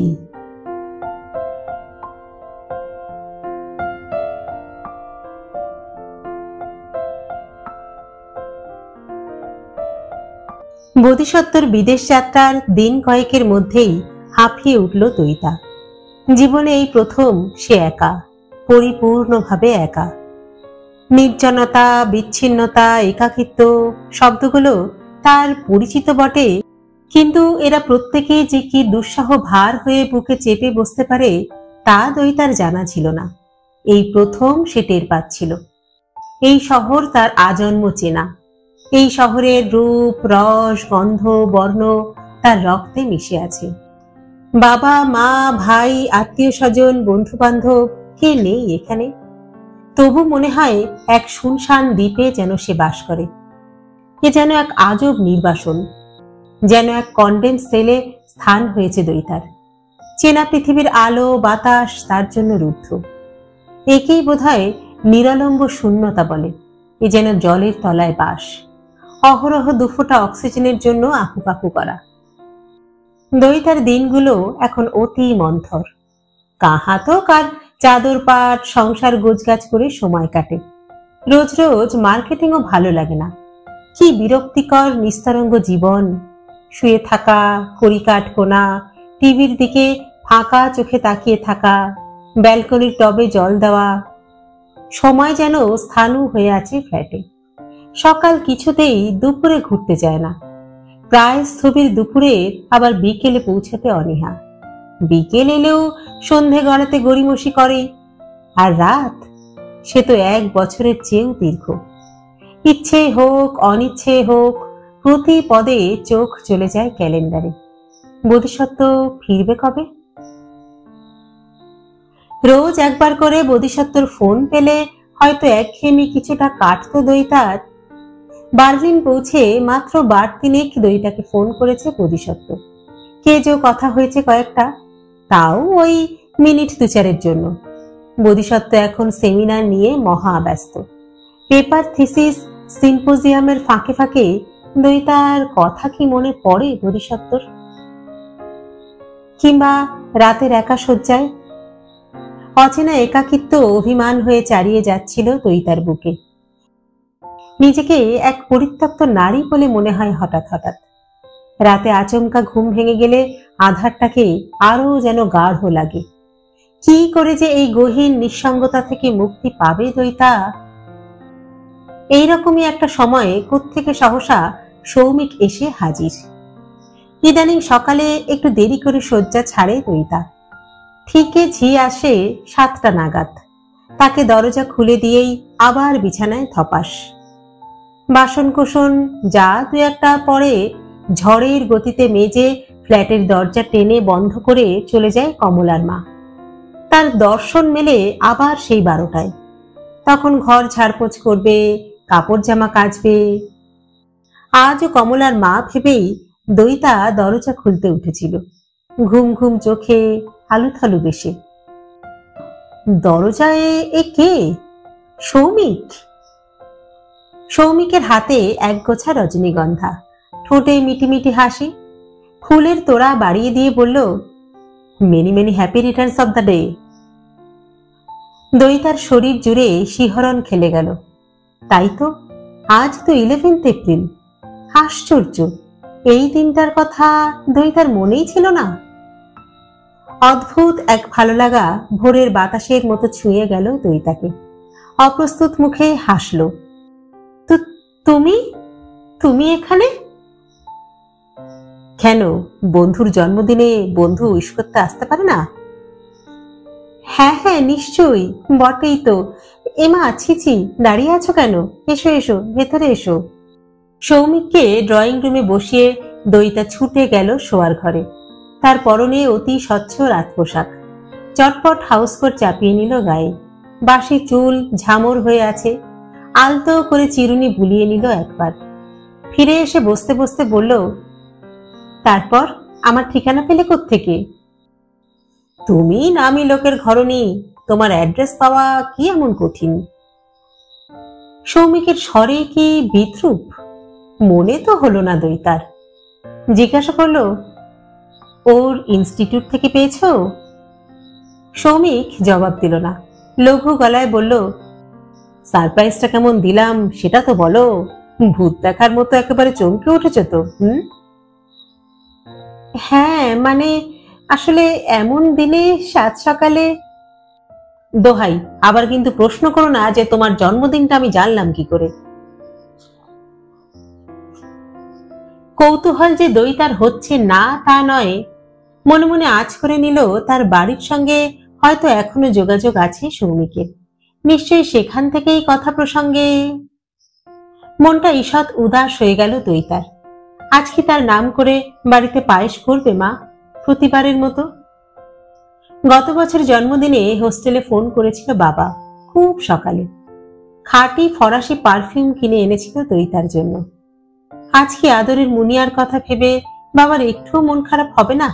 বোধিসত্ত্বর বিদেশ যাত্রার দিন কয়েকের মধ্যেই হাঁপিয়ে উঠল দইতা। জীবনে এই প্রথম সে একা, পরিপূর্ণভাবে একা। নির্জনতা, বিচ্ছিন্নতা, একাকিত্ব শব্দগুলো তার পরিচিত বটে, কিন্তু এরা প্রত্যেকেই যে কি দুঃসাহ ভার হয়ে বুকে চেপে বসতে পারে তা দইতার জানা ছিল না। এই প্রথম সে টের পাচ্ছিল। এই শহর তার আজন্ম চেনা। এই শহরের রূপ, রস, গন্ধ, বর্ণ তার রক্তে মিশে আছে। বাবা মা, ভাই, আত্মীয় স্বজন, বন্ধু বান্ধব কে নেই এখানে? তবু মনে হয় এক শুনশান দ্বীপে যেন সে বাস করে। এ যেন এক আজব নির্বাসন। যেন এক কন্ডেন্স সেলে স্থান হয়েছে দৈতার। চেনা পৃথিবীর আলো বাতাস তার জন্য রুদ্ধ। একেই বোধহয় নিরালম্ব শূন্যতা বলে। এ যেন জলের তলায় বাস, অহরহ দুফোঁটা অক্সিজেনের জন্য আকুপাকু করা। দৈতার দিনগুলো এখন অতি মন্থর। কাহাতক আর চাদর পাট সংসার গোছগাছ করে সময় কাটে। রোজ রোজ মার্কেটিংও ভালো লাগে না। কি বিরক্তিকর নিস্তরঙ্গ জীবন! শুয়ে থাকা, কড়িকাঠ কোনা, টিভির দিকে ফাঁকা চোখে তাকিয়ে থাকা, ব্যালকনির টবে জল দেওয়া। সময় যেন স্থাণু হয়ে আছে ফ্ল্যাটে। সকাল কিছুতেই দুপুরে ঘুরতে যায় না। প্রায় স্থবির দুপুরে আবার বিকেলে পৌঁছাতে অনীহা। বিকেল এলেও সন্ধে গড়াতে গড়িমসি করে। আর রাত, সে তো 1 বছরের চেয়েও দীর্ঘ। ইচ্ছে হোক অনিচ্ছে হোক, প্রতি পদে চোখ চলে যায় ক্যালেন্ডারে। বোধিসত্ত্ব ফিরবে কবে? রোজ একবার করে বোধিসত্ত্বর ফোন পেলে হয়তো একঘেয়েমি কিছুটা কাটতো দৈতার। বার্লিন পৌঁছে মাত্র 3 বার দৈতাকে ফোন করেছে বোধিসত্ত্ব। কে যে কথা হয়েছে কয়েকটা, তাও ওই মিনিট 2-4-এর জন্য। বোধিসত্ত্ব এখন সেমিনার নিয়ে মহা ব্যস্ত। পেপার থিসিস সিম্পোজিয়ামের ফাঁকে ফাঁকে দৈতার কথা কি মনে পড়ে বোধিসত্ত্বর? কিংবা রাতের একা শয্যায় অচেনা একাকিত্ব অভিমান হয়ে চারিয়ে যাচ্ছিল দৈতার বুকে। নিজেকে এক পরিত্যক্ত নারী বলে মনে হয় হঠাৎ হঠাৎ। রাতে আচমকা ঘুম ভেঙে গেলে আধারটাকে আরো যেন গাঢ় লাগে। কি করে যে এই গহীন নিঃসঙ্গতা থেকে মুক্তি পাবে দৈতা? এইরকমই একটা সময়ে কোত্থেকে সহসা সৌমিক এসে হাজির। ইদানিং সকালে একটু দেরি করে শয্যা ছাড়ে দৈতা। ঠিকই ঝি আসে 7টা নাগাদ। তাকে দরজা খুলে দিয়েই আবার বিছানায় ধপাস। বাসনকোসন যা 2-1টা পরে ঝড়ের গতিতে মেজে ফ্ল্যাটের দরজা টেনে বন্ধ করে চলে যায় কমলার মা। তার দর্শন মেলে আবার সেই 12টায়। তখন ঘর ঝাড়পোছ করবে, কাপড় জামা কাচবে। আজও কমলার মা ভেবেই দৈতা দরজা খুলতে উঠেছিল, ঘুম ঘুম চোখে, আলুথালু বেশে। দরজায় এ কে? সৌমিক। সৌমিকের হাতে একগোছা রজনীগন্ধা, ঠোঁটে মিটিমিটি হাসি। ফুলের তোড়া বাড়িয়ে দিয়ে বলল, many many happy returns of the day. দৈতার শরীর জুড়ে শিহরণ খেলে গেল। তাই তো, আজ তো 11 এপ্রিল। আশ্চর্য, এই দিনটার কথা দৈতার মনেই ছিল না। অদ্ভুত এক ভালো লাগা ভোরের বাতাসের মতো ছুঁয়ে গেল দৈতাকে। অপ্রস্তুত মুখে হাসল। তুমি তুমি এখানে কেন? বন্ধুর জন্মদিনে বন্ধু উইশ করতে আসতে পারে না? হ্যাঁ হ্যাঁ নিশ্চয়ই, বটেই তো। এমা ছিছি, দাঁড়িয়ে আছো কেন? এসো এসো, ভেতরে এসো। সৌমিককে ড্রয়িং রুমে বসিয়ে দৈতা ছুটে গেল শোয়ার ঘরে। তার পরনে অতি স্বচ্ছ রাত পোশাক। চটপট হাউসকোট চাপিয়ে নিল গায়ে। বাসি চুল ঝামর হয়ে আছে। আলতো করে চিরুনি বুলিয়ে নিল একবার। ফিরে এসে বসতে বসতে বলল, তারপর আমার ঠিকানা পেলে কোত্থেকে? তুমি নামি লোকের ঘরনি, তোমার অ্যাড্রেস পাওয়া কি এমন কঠিন? সৌমিকের স্বরে কি বিদ্রুপ? মনে তো হলো না দৈতার। জিজ্ঞাসা করল, ওর ইনস্টিটিউট থেকে পেয়েছ? সৌমিক জবাব দিল না। লঘু গলায় বলল, সারপ্রাইজটা কেমন দিলাম সেটা তো বলো। ভূত দেখার মতো একেবারে চমকে উঠেছ তো। হ্যাঁ মানে আসলে এমন দিনে 7 সকালে। দোহাই, আবার কিন্তু প্রশ্ন করো না যে তোমার জন্মদিনটা আমি জানলাম কি করে। কৌতূহল যে দৈতার হচ্ছে না তা নয়, মনে মনে আঁচ করে নিল তার বাড়ির সঙ্গে হয়তো এখনো যোগাযোগ আছে সৌমিকের। নিশ্চয়ই সেখান থেকেই কথা প্রসঙ্গে। মনটা ঈষৎ উদাস হয়ে গেল দৈতার। আজ কি তার নাম করে বাড়িতে পায়েস করবে মা, প্রতিবারের মতো? গত বছর জন্মদিনে হোস্টেলে ফোন করেছিল বাবা, খুব সকালে। খাঁটি ফরাসি পারফিউম কিনে এনেছিল দৈতার জন্য। আজ কি আদরের মুনিয়ার কথা ভেবে বাবার একটুও মন খারাপ হবে না?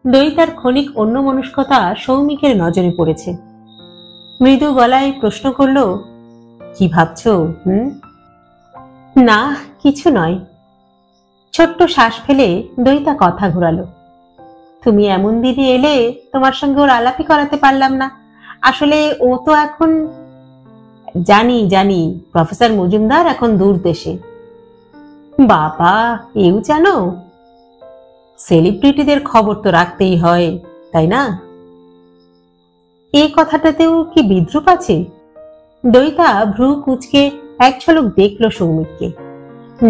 দইতার ক্ষণিক অন্যমনস্কতা সৌমিকের নজরে পড়েছে। মৃদু গলায় প্রশ্ন করল, কি ভাবছো? না, কিছু নয়। ছোট্ট শ্বাস ফেলে দইতা কথা ঘোরালো, তুমি এমন দিনে এলে তোমার সঙ্গে ওর আলাপই করাতে পারলাম না। আসলে ও তো এখন... জানি জানি, প্রফেসর মজুমদার এখন দূর দেশে। বাবা, এও জানো? সেলিব্রিটিদের খবর তো রাখতেই হয়, তাই না? এই কথাটাতেও কি বিদ্রুপ আছে? দইতা ভ্রু কুঁচকে এক ঝলক দেখল সৌমিককে।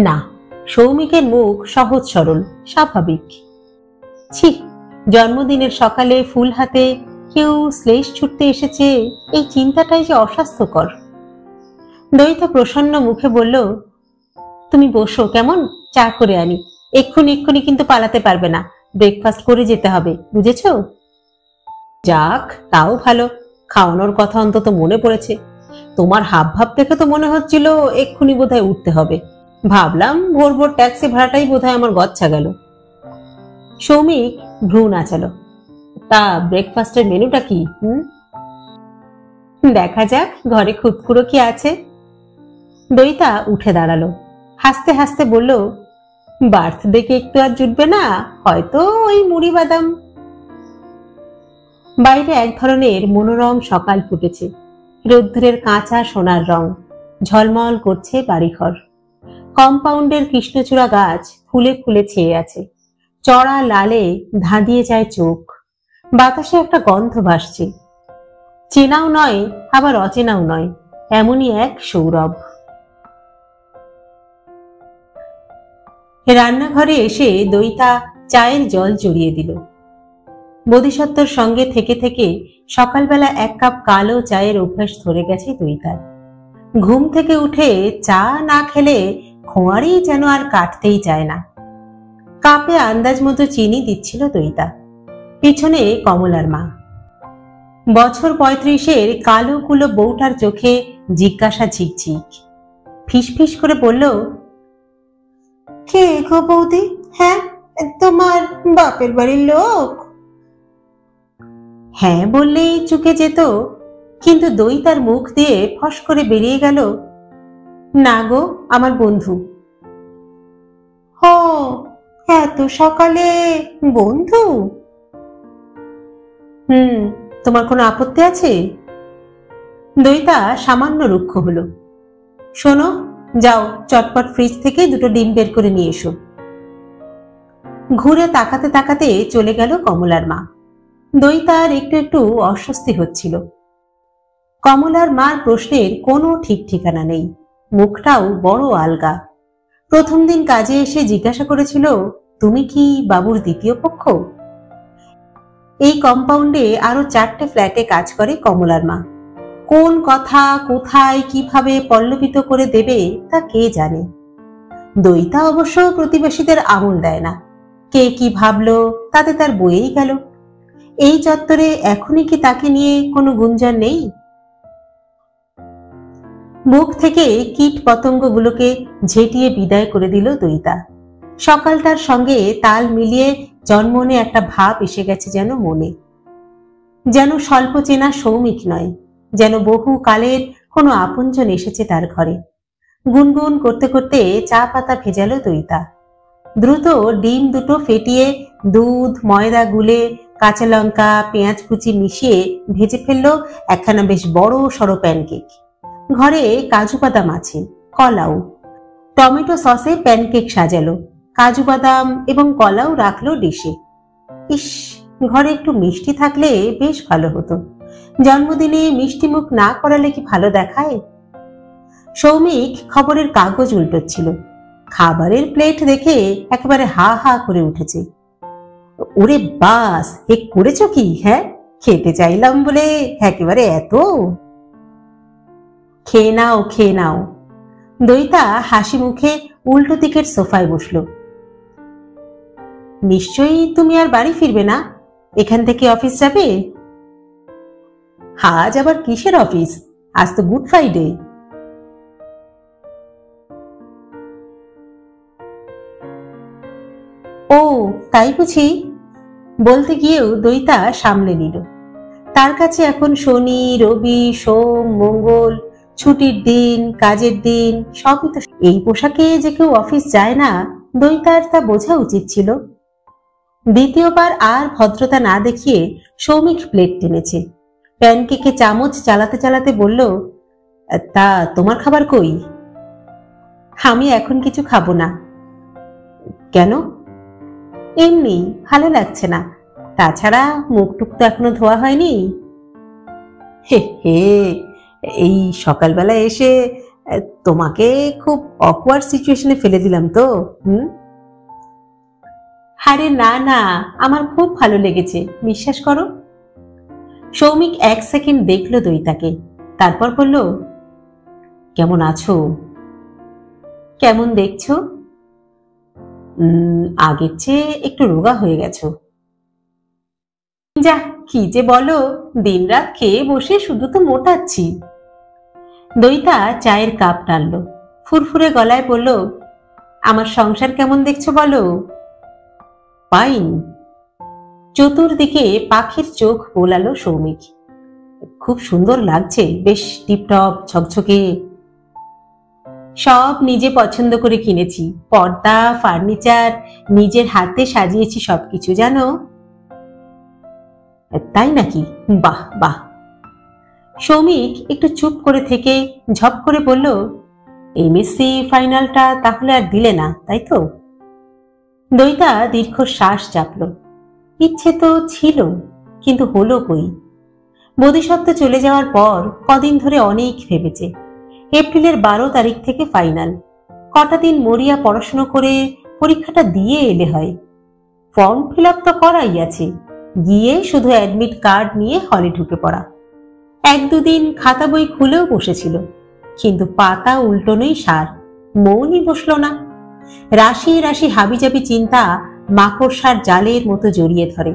না, সৌমিকের মুখ সহজ সরল, স্বাভাবিক। ছি, জন্মদিনের সকালে ফুল হাতে কেউ শ্লেষ ছুটতে এসেছে, এই চিন্তাটাই যে অস্বাস্থ্যকর। দইতা প্রসন্ন মুখে বলল, তুমি বসো কেমন, চা করে আনি। এক্ষুনি এক্ষুনি কিন্তু পালাতে পারবে না, ব্রেকফাস্ট করে যেতে হবে, বুঝেছো? যাক, তাও ভালো, খাওয়ানোর কথা অন্তত মনে পড়েছে। তোমার হাব ভাব দেখে তো মনে হচ্ছিল এক্ষুনি বোধহয় উঠতে হবে। ভাবলাম ভোর ভোর ট্যাক্সি ভাড়াটাই বোধহয় আমার গচ্ছা গেল। সৌমিক ভ্রু নাচালো। তা ব্রেকফাস্টের মেনুটা কি? দেখা যাক ঘরে খুদকুড়ো কি আছে। দইতা উঠে দাঁড়ালো, হাসতে হাসতে বলল, বার্থডে কেক তো আর জুটবে না, হয়তো ওই মুড়ি বাদাম। বাইরে এক ধরনের মনোরম সকাল ফুটেছে। রোদ্দুরের কাঁচা সোনার রং, ঝলমল করছে বাড়িঘর। কম্পাউন্ডের কৃষ্ণচূড়া গাছ ফুলে ফুলে ছেয়ে আছে, চড়া লালে ধাঁধিয়ে যায় চোখ। বাতাসে একটা গন্ধ ভাসছে, চেনাও নয় আবার অচেনাও নয়, এমনই এক সৌরভ। রান্নাঘরে এসে দইতা চায়ের জল জড়িয়ে দিল। বোধিসত্ত্বর সঙ্গে থেকে থেকে সকালবেলা এক কাপ কালো চায়ের অভ্যাস ধরে গেছে দইতার। ঘুম থেকে উঠে চা না খেলে খোঁয়ারি যেন আর কাটতেই চায় না। কাপে আন্দাজ মতো চিনি দিচ্ছিল দইতা। পিছনে কমলার মা। বছর 35-এর কালো কুলো বউটার চোখে জিজ্ঞাসা ঝিকঝিক। ফিসফিস করে বলল, কে গো বৌদি? হ্যাঁ, তোমার বাপের বাড়ির লোক? হ্যাঁ বললেই চুকে যেত, কিন্তু দইতার মুখ দিয়ে ফস করে বেরিয়ে গেল, না গো, আমার বন্ধু। ও, এত সকালে বন্ধু? তোমার কোনো আপত্তি আছে? দইতা সামান্য রুক্ষ হলো। শোনো, যাও চটপট ফ্রিজ থেকে দুটো ডিম বের করে নিয়ে এসো। ঘুরে তাকাতে তাকাতে চলে গেল কমলার মা। দইতার একটু একটু অস্বস্তি হচ্ছিল। কমলার মার প্রশ্নের কোনো ঠিক ঠিকানা নেই, মুখটাও বড় আলগা। প্রথম দিন কাজে এসে জিজ্ঞাসা করেছিল, তুমি কি বাবুর দ্বিতীয় পক্ষ? এই কম্পাউন্ডে আরো 4টে ফ্ল্যাটে কাজ করে কমলার মা। কোন কথা কোথায় কিভাবে পল্লবিত করে দেবে তা কে জানে। দইতা অবশ্য প্রতিবেশীদের আমল দেয় না, কে কি ভাবলো তাতে তার বয়েই গেল। এই চত্বরে এখনই কি তাকে নিয়ে কোনো গুঞ্জন নেই? মুখ থেকে কীট পতঙ্গগুলোকে ঝেঁটিয়ে বিদায় করে দিল দইতা। সকালটার সঙ্গে তাল মিলিয়ে জন্মনে একটা ভাব এসে গেছে যেন মনে। যেন স্বল্প চেনা সৌমিক নয়, যেন বহু কালের কোনো আপনজন এসেছে তার ঘরে। গুনগুন করতে করতে চা পাতা ভেজালো দইতা। দ্রুত ডিম দুটো ফেটিয়ে দুধ ময়দা গুলে কাঁচা লঙ্কা পেঁয়াজ কুচি মিশিয়ে ভেজে ফেললো একখানা বেশ বড় সড়ো প্যানকেক। ঘরে কাজু বাদাম আছে, কলাও। টমেটো সসে প্যানকেক সাজালো, কাজু বাদাম এবং কলাও রাখলো ডিশে। ইস, ঘরে একটু মিষ্টি থাকলে বেশ ভালো হতো। জন্মদিনে মিষ্টি মুখ না করালে কি ভালো দেখায়? সৌমিক খবরের কাগজ উল্টোচ্ছিল। খাবারের প্লেট দেখে একেবারে হা হা করে উঠেছে। ওরে বাস, এ করেছ কি? হ্যাঁ, খেতে চাইলাম বলে একেবারে এত? খেয়ে নাও খেয়ে নাও। দইতা হাসি মুখে উল্টো দিকের সোফায় বসলো। নিশ্চয়ই তুমি আর বাড়ি ফিরবে না, এখান থেকে অফিস যাবে? আজ আবার কিসের অফিস? আজ তো গুড ফ্রাইডে। ও তাই বুঝি? বলতে গিয়েও দইতা সামলে নিল। তার কাছে এখন শনি, রবি, সোম, মঙ্গল, ছুটির দিন, কাজের দিন সবই তো। এই পোশাকে যে কেউ অফিস যায় না, দইতার তা বোঝা উচিত ছিল। দ্বিতীয়বার আর ভদ্রতা না দেখিয়ে সৌমিক প্লেট টেনেছে। প্যানকেকে চামচ চালাতে চালাতে বলল, তা তোমার খাবার কই? আমি এখন কিছু খাবো না। কেন? এমনি ভালো লাগছে না। তাছাড়া মুখ টুক তো এখনো ধোয়া হয়নি। হে হে, এই সকালবেলা এসে তোমাকে খুব অকওয়ার্ড সিচুয়েশনে ফেলে দিলাম তো। আরে না না, আমার খুব ভালো লেগেছে, বিশ্বাস করো। সৌমিক 1 সেকেন্ড দেখলো দইতাকে, তারপর বলল, কেমন আছো? কেমন দেখছো? আগের চেয়ে একটু রোগা হয়ে গেছো। যা কি যে বলো, দিনরাত খেয়ে বসে শুধু তো মোটাচ্ছি। দইতা চায়ের কাপ টানলো, ফুরফুরে গলায় বলল, আমার সংসার কেমন দেখছো বলো? পাইন। চতুর্দিকে পাখির চোখ বোলালো সৌমিক। খুব সুন্দর লাগছে, বেশ টিপটপ ঝকঝকে। সব নিজে পছন্দ করে কিনেছি, পর্দা, ফার্নিচার নিজের হাতে সাজিয়েছি সবকিছু, জানো। তাই নাকি? বাহ বাহ। সৌমিক একটু চুপ করে থেকে ঝপ করে বলল, এমএসসি ফাইনালটা তাহলে আর দিলে না, তাই তো? দইতা দীর্ঘ শ্বাস চাপল। ইচ্ছে তো ছিল, কিন্তু হলো কই। বোধিসত্ত্ব চলে যাওয়ার পর কদিন ধরে অনেক ভেবেছে। এপ্রিলের 12 তারিখ থেকে ফাইনাল। কটা দিন মরিয়া পড়াশুনো করে পরীক্ষাটা দিয়ে এলে হয়। ফর্ম ফিল আপ তো করাই আছে, গিয়ে শুধু অ্যাডমিট কার্ড নিয়ে হলে ঢুকে পড়া। 1-2 দিন খাতা বই খুলেও বসেছিল, কিন্তু পাতা উল্টোনোই সার, মনই বসল না। রাশি রাশি হাবিজাবি চিন্তা মাকড়সার জালের মতো জড়িয়ে ধরে।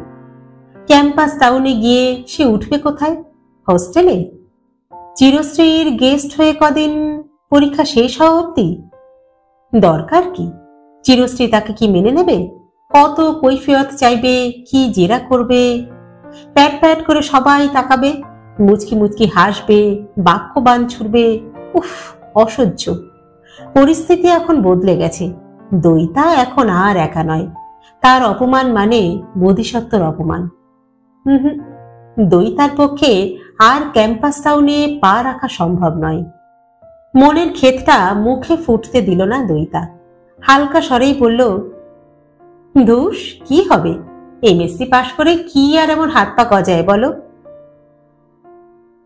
ক্যাম্পাস টাউনে গিয়ে সে উঠবে কোথায়? হোস্টেলে? চিরশ্রীর গেস্ট হয়ে কদিন পরীক্ষা শেষ হওয়া অবধি? দরকার কি? চিরশ্রী তাকে কি মেনে নেবে? কত কৈফিয়ত চাইবে, কি জেরা করবে। প্যাট প্যাট করে সবাই তাকাবে, মুচকি মুচকি হাসবে, বাক্যবাণ ছুড়বে। উফ, অসহ্য। পরিস্থিতি এখন বদলে গেছে। দইতা এখন আর একা নয়। তার অপমান মানে বোধিসত্ত্বর অপমান। দইতার পক্ষে আর ক্যাম্পাস টাউনে পা রাখা সম্ভব নয়। মনের ক্ষেতটা মুখে ফুটতে দিল না দইতা। হালকা স্বরেই বলল, দোষ কি হবে? এমএসসি পাশ করে কি আর এমন হাত পা গজায় বলো?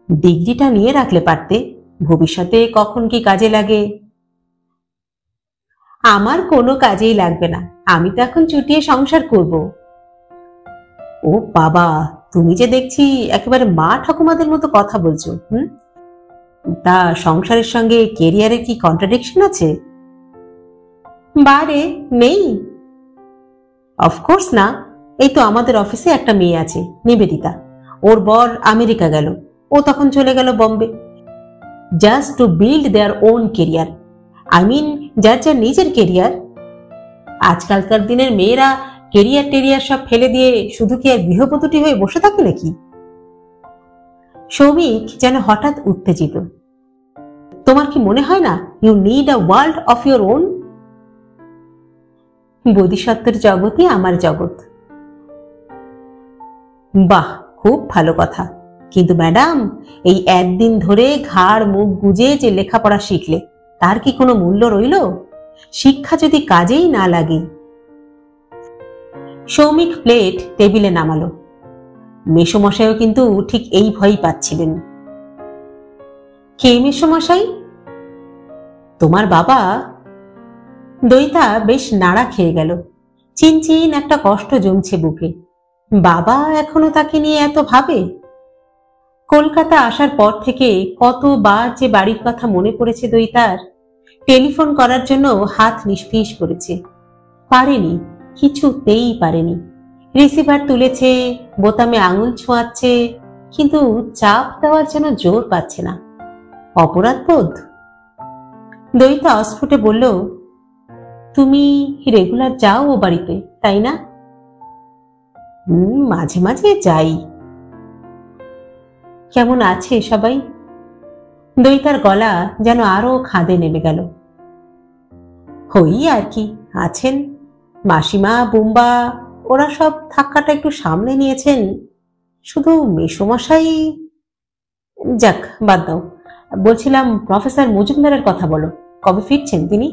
ডিগ্রিটা নিয়ে রাখলে পারতে, ভবিষ্যতে কখন কি কাজে লাগে। আমার কোনো কাজেই লাগবে না, আমি তো এখন চুটিয়ে সংসার করব। ও বাবা, তুমি যে দেখছি একেবারে মা ঠাকুমাদের মতো কথা বলছো। তা সংসারের সঙ্গে কেরিয়ারের কি কন্ট্রাডিকশন আছে? বারে নেই। অফকোর্স না। এই তো আমাদের অফিসে একটা মেয়ে আছে, নিবেদিতা। ওর বর আমেরিকা গেল, ও তখন চলে গেল Bombay, just to build their own career. I mean, যার যার নিজের কেরিয়ার। আজকালকার দিনের মেয়েরা কেরিয়ার টেরিয়ার সব ফেলে দিয়ে শুধু কি আর গৃহবধূটি হয়ে বসে থাকে নাকি? সৌমিক যেন হঠাৎ উত্তেজিত। তোমার কি মনে হয় না you need a world of your own? বোধিসত্ত্বের জগৎই আমার জগৎ। বাহ, খুব ভালো কথা। কিন্তু ম্যাডাম, এই একদিন ধরে ঘাড় মুখ গুজে যে লেখাপড়া শিখলে, তার কি কোনো মূল্য রইল? শিক্ষা যদি কাজেই না লাগে। সৌমিক প্লেট টেবিলে নামালো। মেসোমশাইও কিন্তু ঠিক এই ভয়ই পাচ্ছিলেন। কে মেসোমশাই? তোমার বাবা। দইতা বেশ নাড়া খেয়ে গেল। চিনচিন একটা কষ্ট জমছে বুকে। বাবা এখনো তাকে নিয়ে এত ভাবে? কলকাতা আসার পর থেকে কতবার যে বাড়ির কথা মনে পড়েছে দইতার। টেলিফোন করার জন্য হাত নিষ্ফিস করেছে, পারেনি, কিছুতেই পারেনি। রিসিভার তুলেছে, বোতামে আঙুল ছোঁয়াচ্ছে, কিন্তু চাপ দেওয়ার যেন জোর পাচ্ছে না। অপরাধ বোধ? দইতা অস্ফুটে বলল, তুমি রেগুলার যাও ও বাড়িতে, তাই না? মাঝে মাঝে যাই। কেমন আছে সবাই? দইতার গলা যেন আরো খাদে নেমে গেল। হই আর কি, আছেন। মাসিমা, বুম্বা ওরা সব ধাক্কাটা একটু সামলে নিয়েছেন, শুধু মেসোমশাই। যাক, বাদ দাও। বলছিলাম, প্রফেসর মজুমদারের কথা বলো, কবে ফিরছেন তিনি?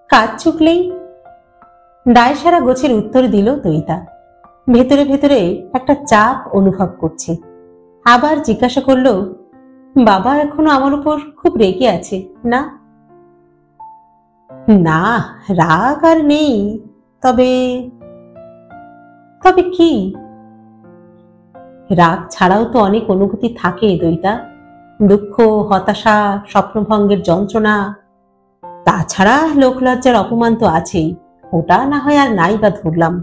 কাজ চুকলেই। দায়সারা গোছের উত্তর দিল দইতা। ভেতরে ভেতরে একটা চাপ অনুভব করছে। আবার জিজ্ঞাসা করলো, বাবা এখনো আমার উপর খুব রেগে আছে না? না, রাগ আর নেই। তবে তবে কি? রাগ ছাড়াও তো অনেক অনুভূতি থাকে দইতা। দুঃখ, হতাশা, স্বপ্নভঙ্গের যন্ত্রণা। তাছাড়া লোকলজ্জার অপমান তো আছেই, ওটা না হয় আর নাই বা ধরলাম।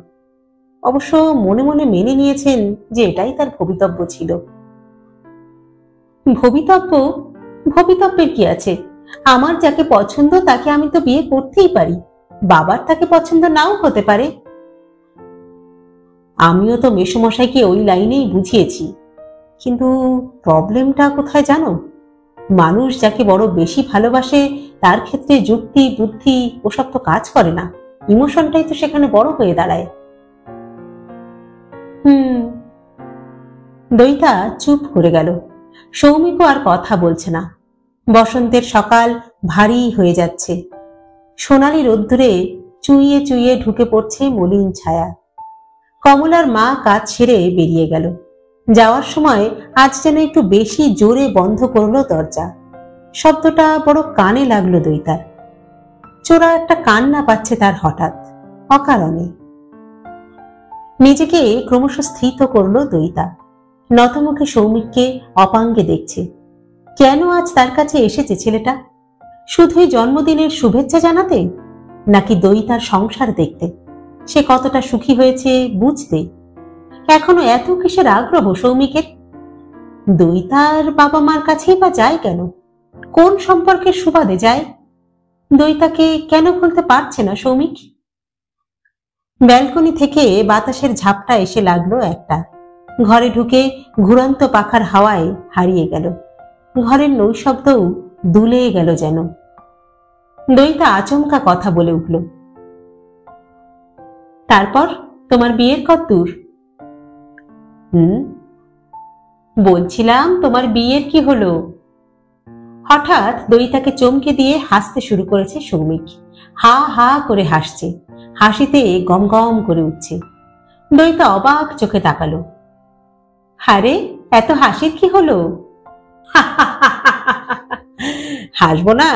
অবশ্য মনে মনে মেনে নিয়েছেন যে এটাই তার ভবিতব্য ছিল। ভবিতব্য? ভবিতব্যের কি আছে? আমার যাকে পছন্দ তাকে আমি তো বিয়ে করতেই পারি। বাবার তাকে পছন্দ নাও হতে পারে। আমিও তো মেসোমশাইকে ওই লাইনেই বুঝিয়েছি, কিন্তু প্রবলেমটা কোথায় জানো? মানুষ যাকে বড় বেশি ভালোবাসে তার ক্ষেত্রে যুক্তি, বুদ্ধি ওসব তো কাজ করে না। ইমোশনটাই তো সেখানে বড় হয়ে দাঁড়ায়। দইতা চুপ করে গেল। সৌমিকও আর কথা বলছে না। বসন্তের সকাল ভারী হয়ে যাচ্ছে। সোনালি রোদ্দুরে চুইয়ে চুইয়ে ঢুকে পড়ছে মলিন ছায়া। কমলার মা কাজ ছেড়ে বেরিয়ে গেল। যাওয়ার সময় আজ যেন একটু বেশি জোরে বন্ধ করলো দরজা। শব্দটা বড় কানে লাগলো দইতার। চোরা একটা কান্না পাচ্ছে তার হঠাৎ, অকারণে। নিজেকে ক্রমশ স্থিত করলো দইতা। নতমুখে সৌমিককে অপাঙ্গে দেখছে। কেন আজ তার কাছে এসেছে ছেলেটা? শুধুই জন্মদিনের শুভেচ্ছা জানাতে, নাকি দইতার সংসার দেখতে, সে কতটা সুখী হয়েছে বুঝতে? এখনো এত কিসের আগ্রহ সৌমিকের? দইতার বাবা মার কাছেই বা যায় কেন? কোন সম্পর্কের সুবাদে যায়? দইতাকে কেন ভুলতে পারছে না সৌমিক? ব্যালকনি থেকে বাতাসের ঝাপটা এসে লাগলো একটা। ঘরে ঢুকে ঘুরন্ত পাখার হাওয়ায় হারিয়ে গেল। ঘরের নৈশব্দও দুলে গেল যেন। দইতা আচমকা কথা বলে উঠল, তারপর তোমার বিয়ের কতদূর? বলছিলাম, তোমার বিয়ের কি হলো? হঠাৎ দইতাকে চমকে দিয়ে হাসতে শুরু করেছে সৌমিক। হা হা করে হাসছে, হাসিতে গম গম করে উঠছে। দইতা অবাক চোখে তাকালো। আরে, এত হাসির কি হলো? হাসবো না?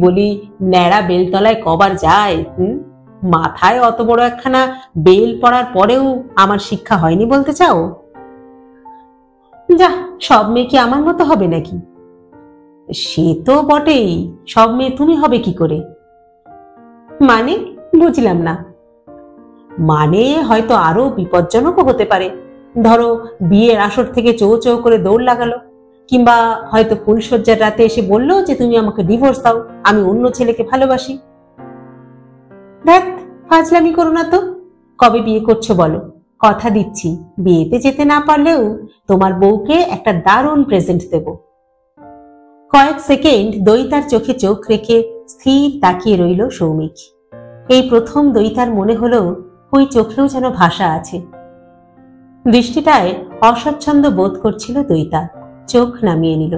বলি, ন্যাড়া বেলতলায় কবার যায়? মাথায় অত বড় একখানা বেল পড়ার পরেও আমার শিক্ষা হয়নি বলতে চাও? যা, সব মেয়ে কি আমার মতো হবে নাকি? সে তো বটেই, সব মেয়ে তুমি হবে কি করে? মানে বুঝলাম না। মানে হয়তো আরো বিপজ্জনকও হতে পারে। ধরো, বিয়ের আসর থেকে চৌ চৌ করে দৌড় লাগালো, কিংবা হয়তো ফুলশয্যার রাতে এসে বললো যে তুমি আমাকে ডিভোর্স দাও, আমি অন্য ছেলেকে ভালোবাসি। দেখ, ফাজলামি করো না তো। কবে বিয়ে করছো বলো? কথা দিচ্ছি, বিয়েতে যেতে না পারলেও তোমার বউকে একটা দারুণ প্রেজেন্ট দেব। কয়েক সেকেন্ড দইতার চোখে চোখ রেখে স্থির তাকিয়ে রইল সৌমিক। এই প্রথম দইতার মনে হলো ওই চোখেও যেন ভাষা আছে। দৃষ্টিটায় অস্বচ্ছন্দ বোধ করছিল দইতা, চোখ নামিয়ে নিল।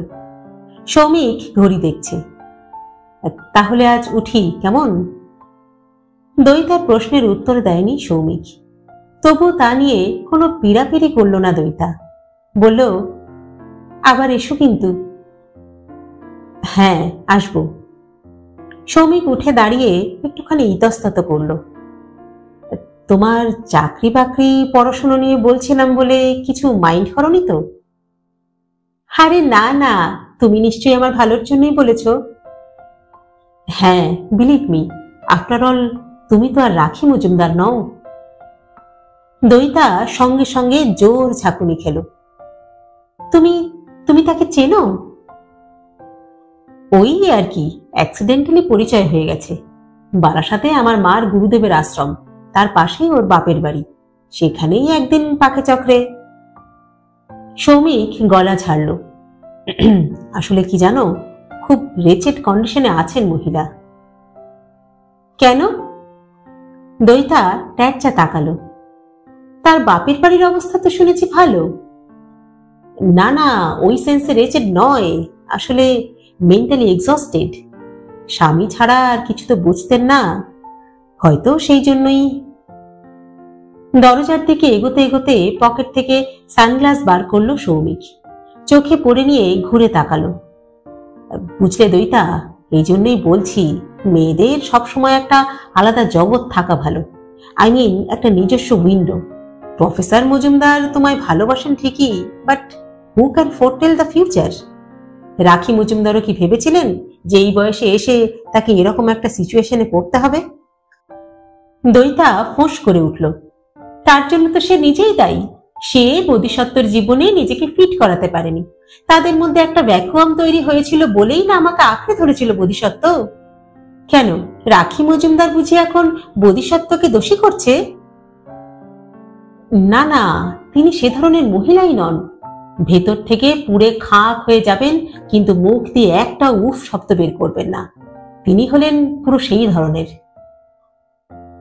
সৌমিক ঘড়ি দেখছে। তাহলে আজ উঠি কেমন? দইতার প্রশ্নের উত্তর দেয়নি সৌমিক। তবু তা নিয়ে কোনো পীড়াপিড়ি করল না দইতা। বলল, আবার এসো কিন্তু। হ্যাঁ, আসবো। সৌমিক উঠে দাঁড়িয়ে একটুখানি ইতস্তত করল। তোমার চাকরি বাকরি পড়াশোনা নিয়ে বলছিলাম বলে কিছু মাইন্ড করনি তো? আরে না না, তুমি নিশ্চয়ই আমার ভালোর জন্যই বলেছ। হ্যাঁ, বিলিভ মি, আফটার অল তুমি তো আর রাখি মজুমদার নও। দইতা সঙ্গে সঙ্গে জোর ঝাঁকুনি খেল। তুমি তুমি তাকে চেনো? ওই আর কি, অ্যাক্সিডেন্টালি পরিচয় হয়ে গেছে। বারাসাতে আমার মার গুরুদেবের আশ্রম, তার পাশেই ওর বাপের বাড়ি, সেখানেই একদিন পাকে চক্রে। সৌমিক গলা ছাড়ল। আসলে কি জানো, খুব রেচেড কন্ডিশনে আছেন মহিলা। কেন? দইতা ট্যাঁচা তাকালো। তার বাপের বাড়ির অবস্থা তো শুনেছি ভালো। না না, ওই সেন্সে রেচেড নয়, আসলে মেন্টালি এক্সস্টেড। স্বামী ছাড়া আর কিছু তো বুঝতেন না, হয়তো সেই জন্যই। দরজার দিকে এগোতে এগোতে পকেট থেকে সানগ্লাস বার করলো সৌমিক, চোখে পড়ে নিয়ে ঘুরে তাকালো। বুঝলে দইতা, এই জন্যই বলছি মেয়েদের সবসময় একটা আলাদা জগৎ থাকা ভালো। আই মিন একটা নিজস্ব উইন্ডো। প্রফেসর মজুমদার তোমায় ভালোবাসেন ঠিকই, but who can foretell the future? Rakhi মজুমদারও কি ভেবেছিলেন যে এই বয়সে এসে তাকে এরকম একটা সিচুয়েশনে পড়তে হবে? দইতা ফোঁস করে উঠল। তার জন্য তো সে নিজেই দায়ী। সে বোধিসত্ত্বর জীবনে নিজেকে ফিট করাতে পারেনি। তাদের মধ্যে একটা ভ্যাকুয়াম তৈরি হয়েছিল বলেই না আমাকে আঁকড়ে ধরেছিল বোধিসত্ত্ব। কেন রাখি মজুমদার বুঝি এখন বোধিসত্ত্বকে দোষী করছে? না না, তিনি সে ধরনের মহিলাই নন। ভেতর থেকে পুড়ে খাক হয়ে যাবেন, কিন্তু মুখ দিয়ে একটা উফ শব্দ বের করবেন না। তিনি হলেন পুরো সেই ধরনের।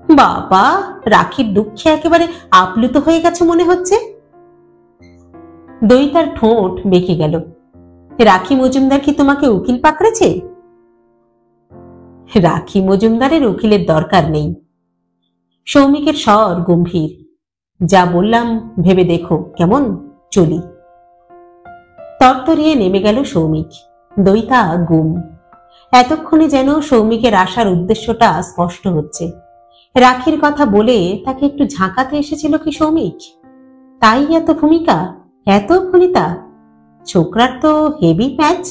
বাবা, রাখির দুঃখে একেবারে আপ্লুত হয়ে গেছে মনে হচ্ছে। দইতার ঠোঁট বেঁকে গেল। রাখি মজুমদার কি তোমাকে উকিল পাকড়েছে? রাখি মজুমদারের উকিলের দরকার নেই। সৌমিকের স্বর গম্ভীর। যা বললাম ভেবে দেখো কেমন, চলি। তরতরিয়ে নেমে গেল সৌমিক। দইতা গুম। এতক্ষণে যেন সৌমিকের আসার উদ্দেশ্যটা স্পষ্ট হচ্ছে। রাখির কথা বলে তাকে একটু ঝাঁকাতে এসেছিল কি সৌমিক? তাই এত ভূমিকা, এত ভনিতা? ছোকরার তো হেভি প্যাচ।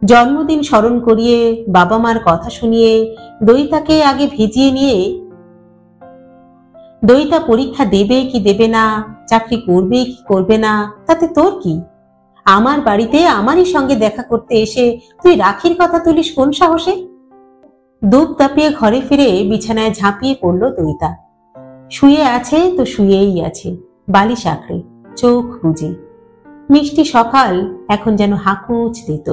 জন্মদিন স্মরণ করিয়ে, বাবা মার কথা শুনিয়ে, দইতাকে আগে ভিজিয়ে নিয়ে, দইতা পরীক্ষা দেবে কি দেবে না, চাকরি করবে কি করবে না, তাতে তোর কি? আমার বাড়িতে আমারই সঙ্গে দেখা করতে এসে তুই রাখির কথা তুলিস কোন সাহসে? দুপ দাপিয়ে ঘরে ফিরে বিছানায় ঝাঁপিয়ে পড়ল দইতা। শুয়ে আছে তো শুয়েই আছে, বালিশ আঁকড়ে, চোখ বুজে। মিষ্টি সকাল এখন যেন হাঁকুচ দিত।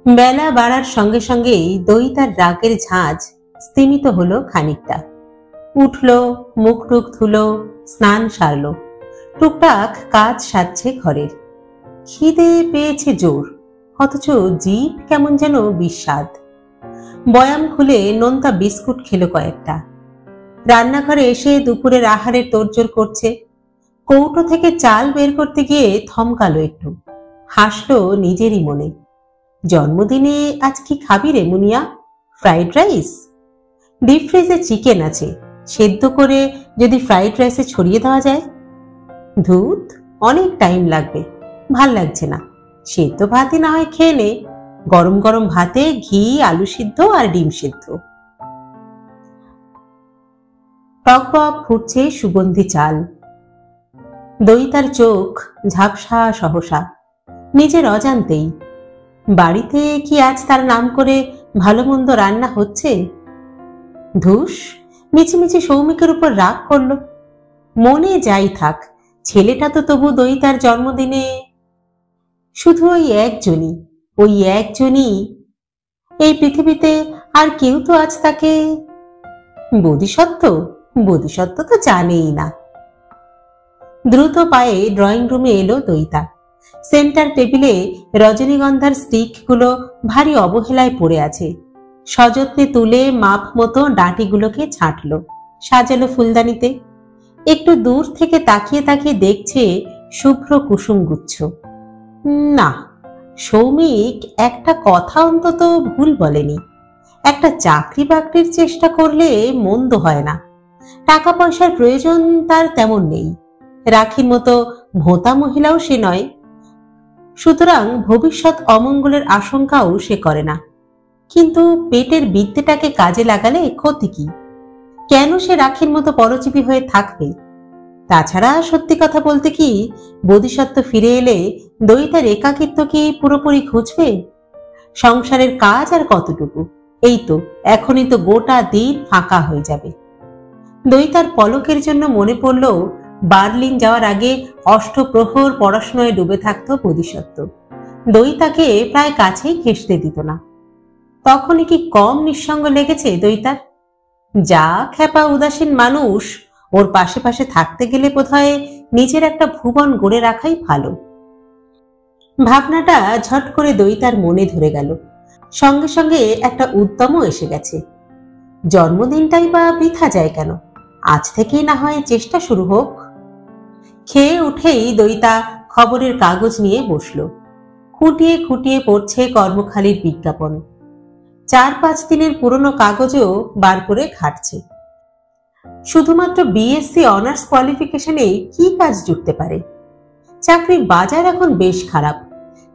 বেলা বাড়ার সঙ্গে সঙ্গেই দইতার রাগের ঝাঁজ স্তিমিত হলো খানিকটা। উঠল, মুখ টুক ধুলো, স্নান সারল, টুকটাক কাজ সারছে ঘরের। খিদে পেয়েছে জোর, অথচ জিভ কেমন যেন বিস্বাদ। বয়াম খুলে নোনতা বিস্কুট খেলো কয়েকটা। রান্নাঘরে এসে দুপুরের আহারের তোড়জোড় করছে। কৌটো থেকে চাল বের করতে গিয়ে থমকালো একটু, হাসলো নিজেরই মনে। জন্মদিনে আজ কি খাবি রে মুনিয়া? Fried rice? ডিপ ফ্রিজে চিকেন আছে, সেদ্ধ করে যদি ফ্রাইড রাইসে ছড়িয়ে দেওয়া যায়। ধুত, অনেক টাইম লাগবে, ভাল লাগছে না। সেদ্ধ ভাতই না হয় খেয়ে নে, গরম গরম ভাতে ঘি, আলু সিদ্ধ আর ডিম সিদ্ধ। টকবক ফুটছে সুগন্ধি চাল। দইতার চোখ ঝাপসা সহসা, নিজের অজান্তেই। বাড়িতে কি আজ তার নাম করে ভালো মন্দ রান্না হচ্ছে? ধুস, মিছিমিছি সৌমিকের উপর রাগ করল। মনে যাই থাক, ছেলেটা তো তবু দইতার জন্মদিনে। শুধু ওই একজনই, ওই একজনই। এই পৃথিবীতে আর কেউ তো আজ তাকে। বোধিসত্ত্ব? বোধিসত্ত্ব তো জানেই না। দ্রুত পায়ে ড্রয়িং রুমে এলো দইতা। সেন্টার টেবিলে রজনীগন্ধার স্টিকগুলো ভারী অবহেলায় পড়ে আছে। সযত্নে তুলে মাপ মতো ডাঁটিগুলোকে ছাঁটলো, সাজালো ফুলদানিতে। একটু দূর থেকে তাকিয়ে তাকিয়ে দেখছে শুভ্র কুসুম গুচ্ছ। না, সৌমিক একটা কথা অন্তত ভুল বলেনি। একটা চাকরি বাকরির চেষ্টা করলে মন্দ হয় না। টাকা পয়সার প্রয়োজন তার তেমন নেই। রাখির মতো ভোঁতা মহিলাও সে নয়। সুতরাং ভবিষ্যৎ অমঙ্গলের আশঙ্কাও সে করে না। কিন্তু পেটের বিদ্যেটাকে কাজে লাগালে ক্ষতি কি? কেন সে রাখির মতো পরজীবী হয়ে থাকবে? তাছাড়া সত্যি কথা বলতে কি, বোধিসত্ত্ব ফিরে এলে দইতার একাকিত্ব কি পুরোপুরি ঘুচবে? সংসারের কাজ আর কতটুকু, এই তো এখনই তো গোটা দিন ফাঁকা হয়ে যাবে। দইতার পলকের জন্য মনে পড়ল বার্লিন যাওয়ার আগে অষ্টপ্রহর পড়াশোনায় ডুবে থাকত বোধিসত্ত্ব। দইতাকে প্রায় কাছেই ঘেঁষতে দিত না। তখনই কি কম নিঃসঙ্গ লেগেছে দইতার? যা খ্যাপা উদাসীন মানুষ, ওর পাশে পাশে থাকতে গেলে বোধহয় নিজের একটা ভুবন গড়ে রাখাই ভালো। ভাবনাটা ঝট করে দইতার মনে ধরে গেল। সঙ্গে সঙ্গে একটা উদ্যমও এসে গেছে। জন্মদিনটাই বা বৃথা যায় কেন? আজ থেকেই না হয় চেষ্টা শুরু হোক। খেয়ে উঠেই দইতা খবরের কাগজ নিয়ে বসল। খুঁটিয়ে খুঁটিয়ে পড়ছে কর্মখালির বিজ্ঞাপন। 4-5 দিনের পুরনো কাগজও বার করে ঘাটছে। শুধুমাত্র বিএসসি অনার্স কোয়ালিফিকেশনে কি কাজ জুটতে পারে? চাকরির বাজার এখন বেশ খারাপ,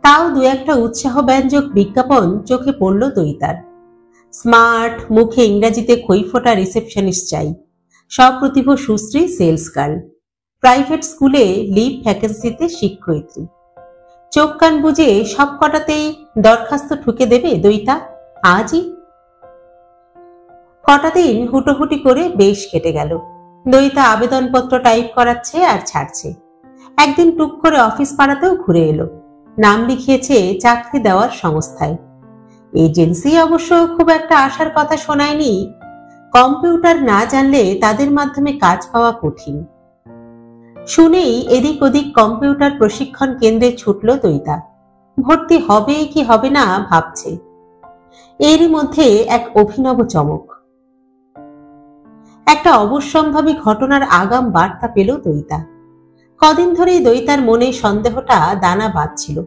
তাও দু একটা উৎসাহব্যঞ্জক বিজ্ঞাপন চোখে পড়ল দইতার। স্মার্ট, মুখে ইংরাজিতে খইফোটা রিসেপশনিস্ট চাই, সপ্রতিভ সুশ্রী সেলস গার্ল, প্রাইভেট স্কুলে লিভ ভ্যাকেন্সিতে শিক্ষয়িত্রী। চোখ কান বুঝে সব কটাতেই দরখাস্ত ঠুকে দেবে দইতা আজই। কটা দিন হুটোহুটি করে বেশ কেটে গেল। দইতা আবেদনপত্র টাইপ করাচ্ছে আর ছাড়ছে। একদিন টুক করে অফিস পাড়াতেও ঘুরে এলো। নাম লিখিয়েছে চাকরি দেওয়ার সংস্থায়। এজেন্সি অবশ্য খুব একটা আশার কথা শোনায়নি। কম্পিউটার না জানলে তাদের মাধ্যমে কাজ পাওয়া কঠিন। শুনেই এদিক ওদিক কম্পিউটার প্রশিক্ষণ কেন্দ্রে ছুটল দইতা। ভর্তি হবে কি হবে না ভাবছে। এরই মধ্যে এক অভিনব চমক, একটা অবশ্যম্ভাবী ঘটনার আগাম বার্তা পেল দইতা। কদিন ধরেই দইতার মনে সন্দেহটা দানা বাঁধছিল।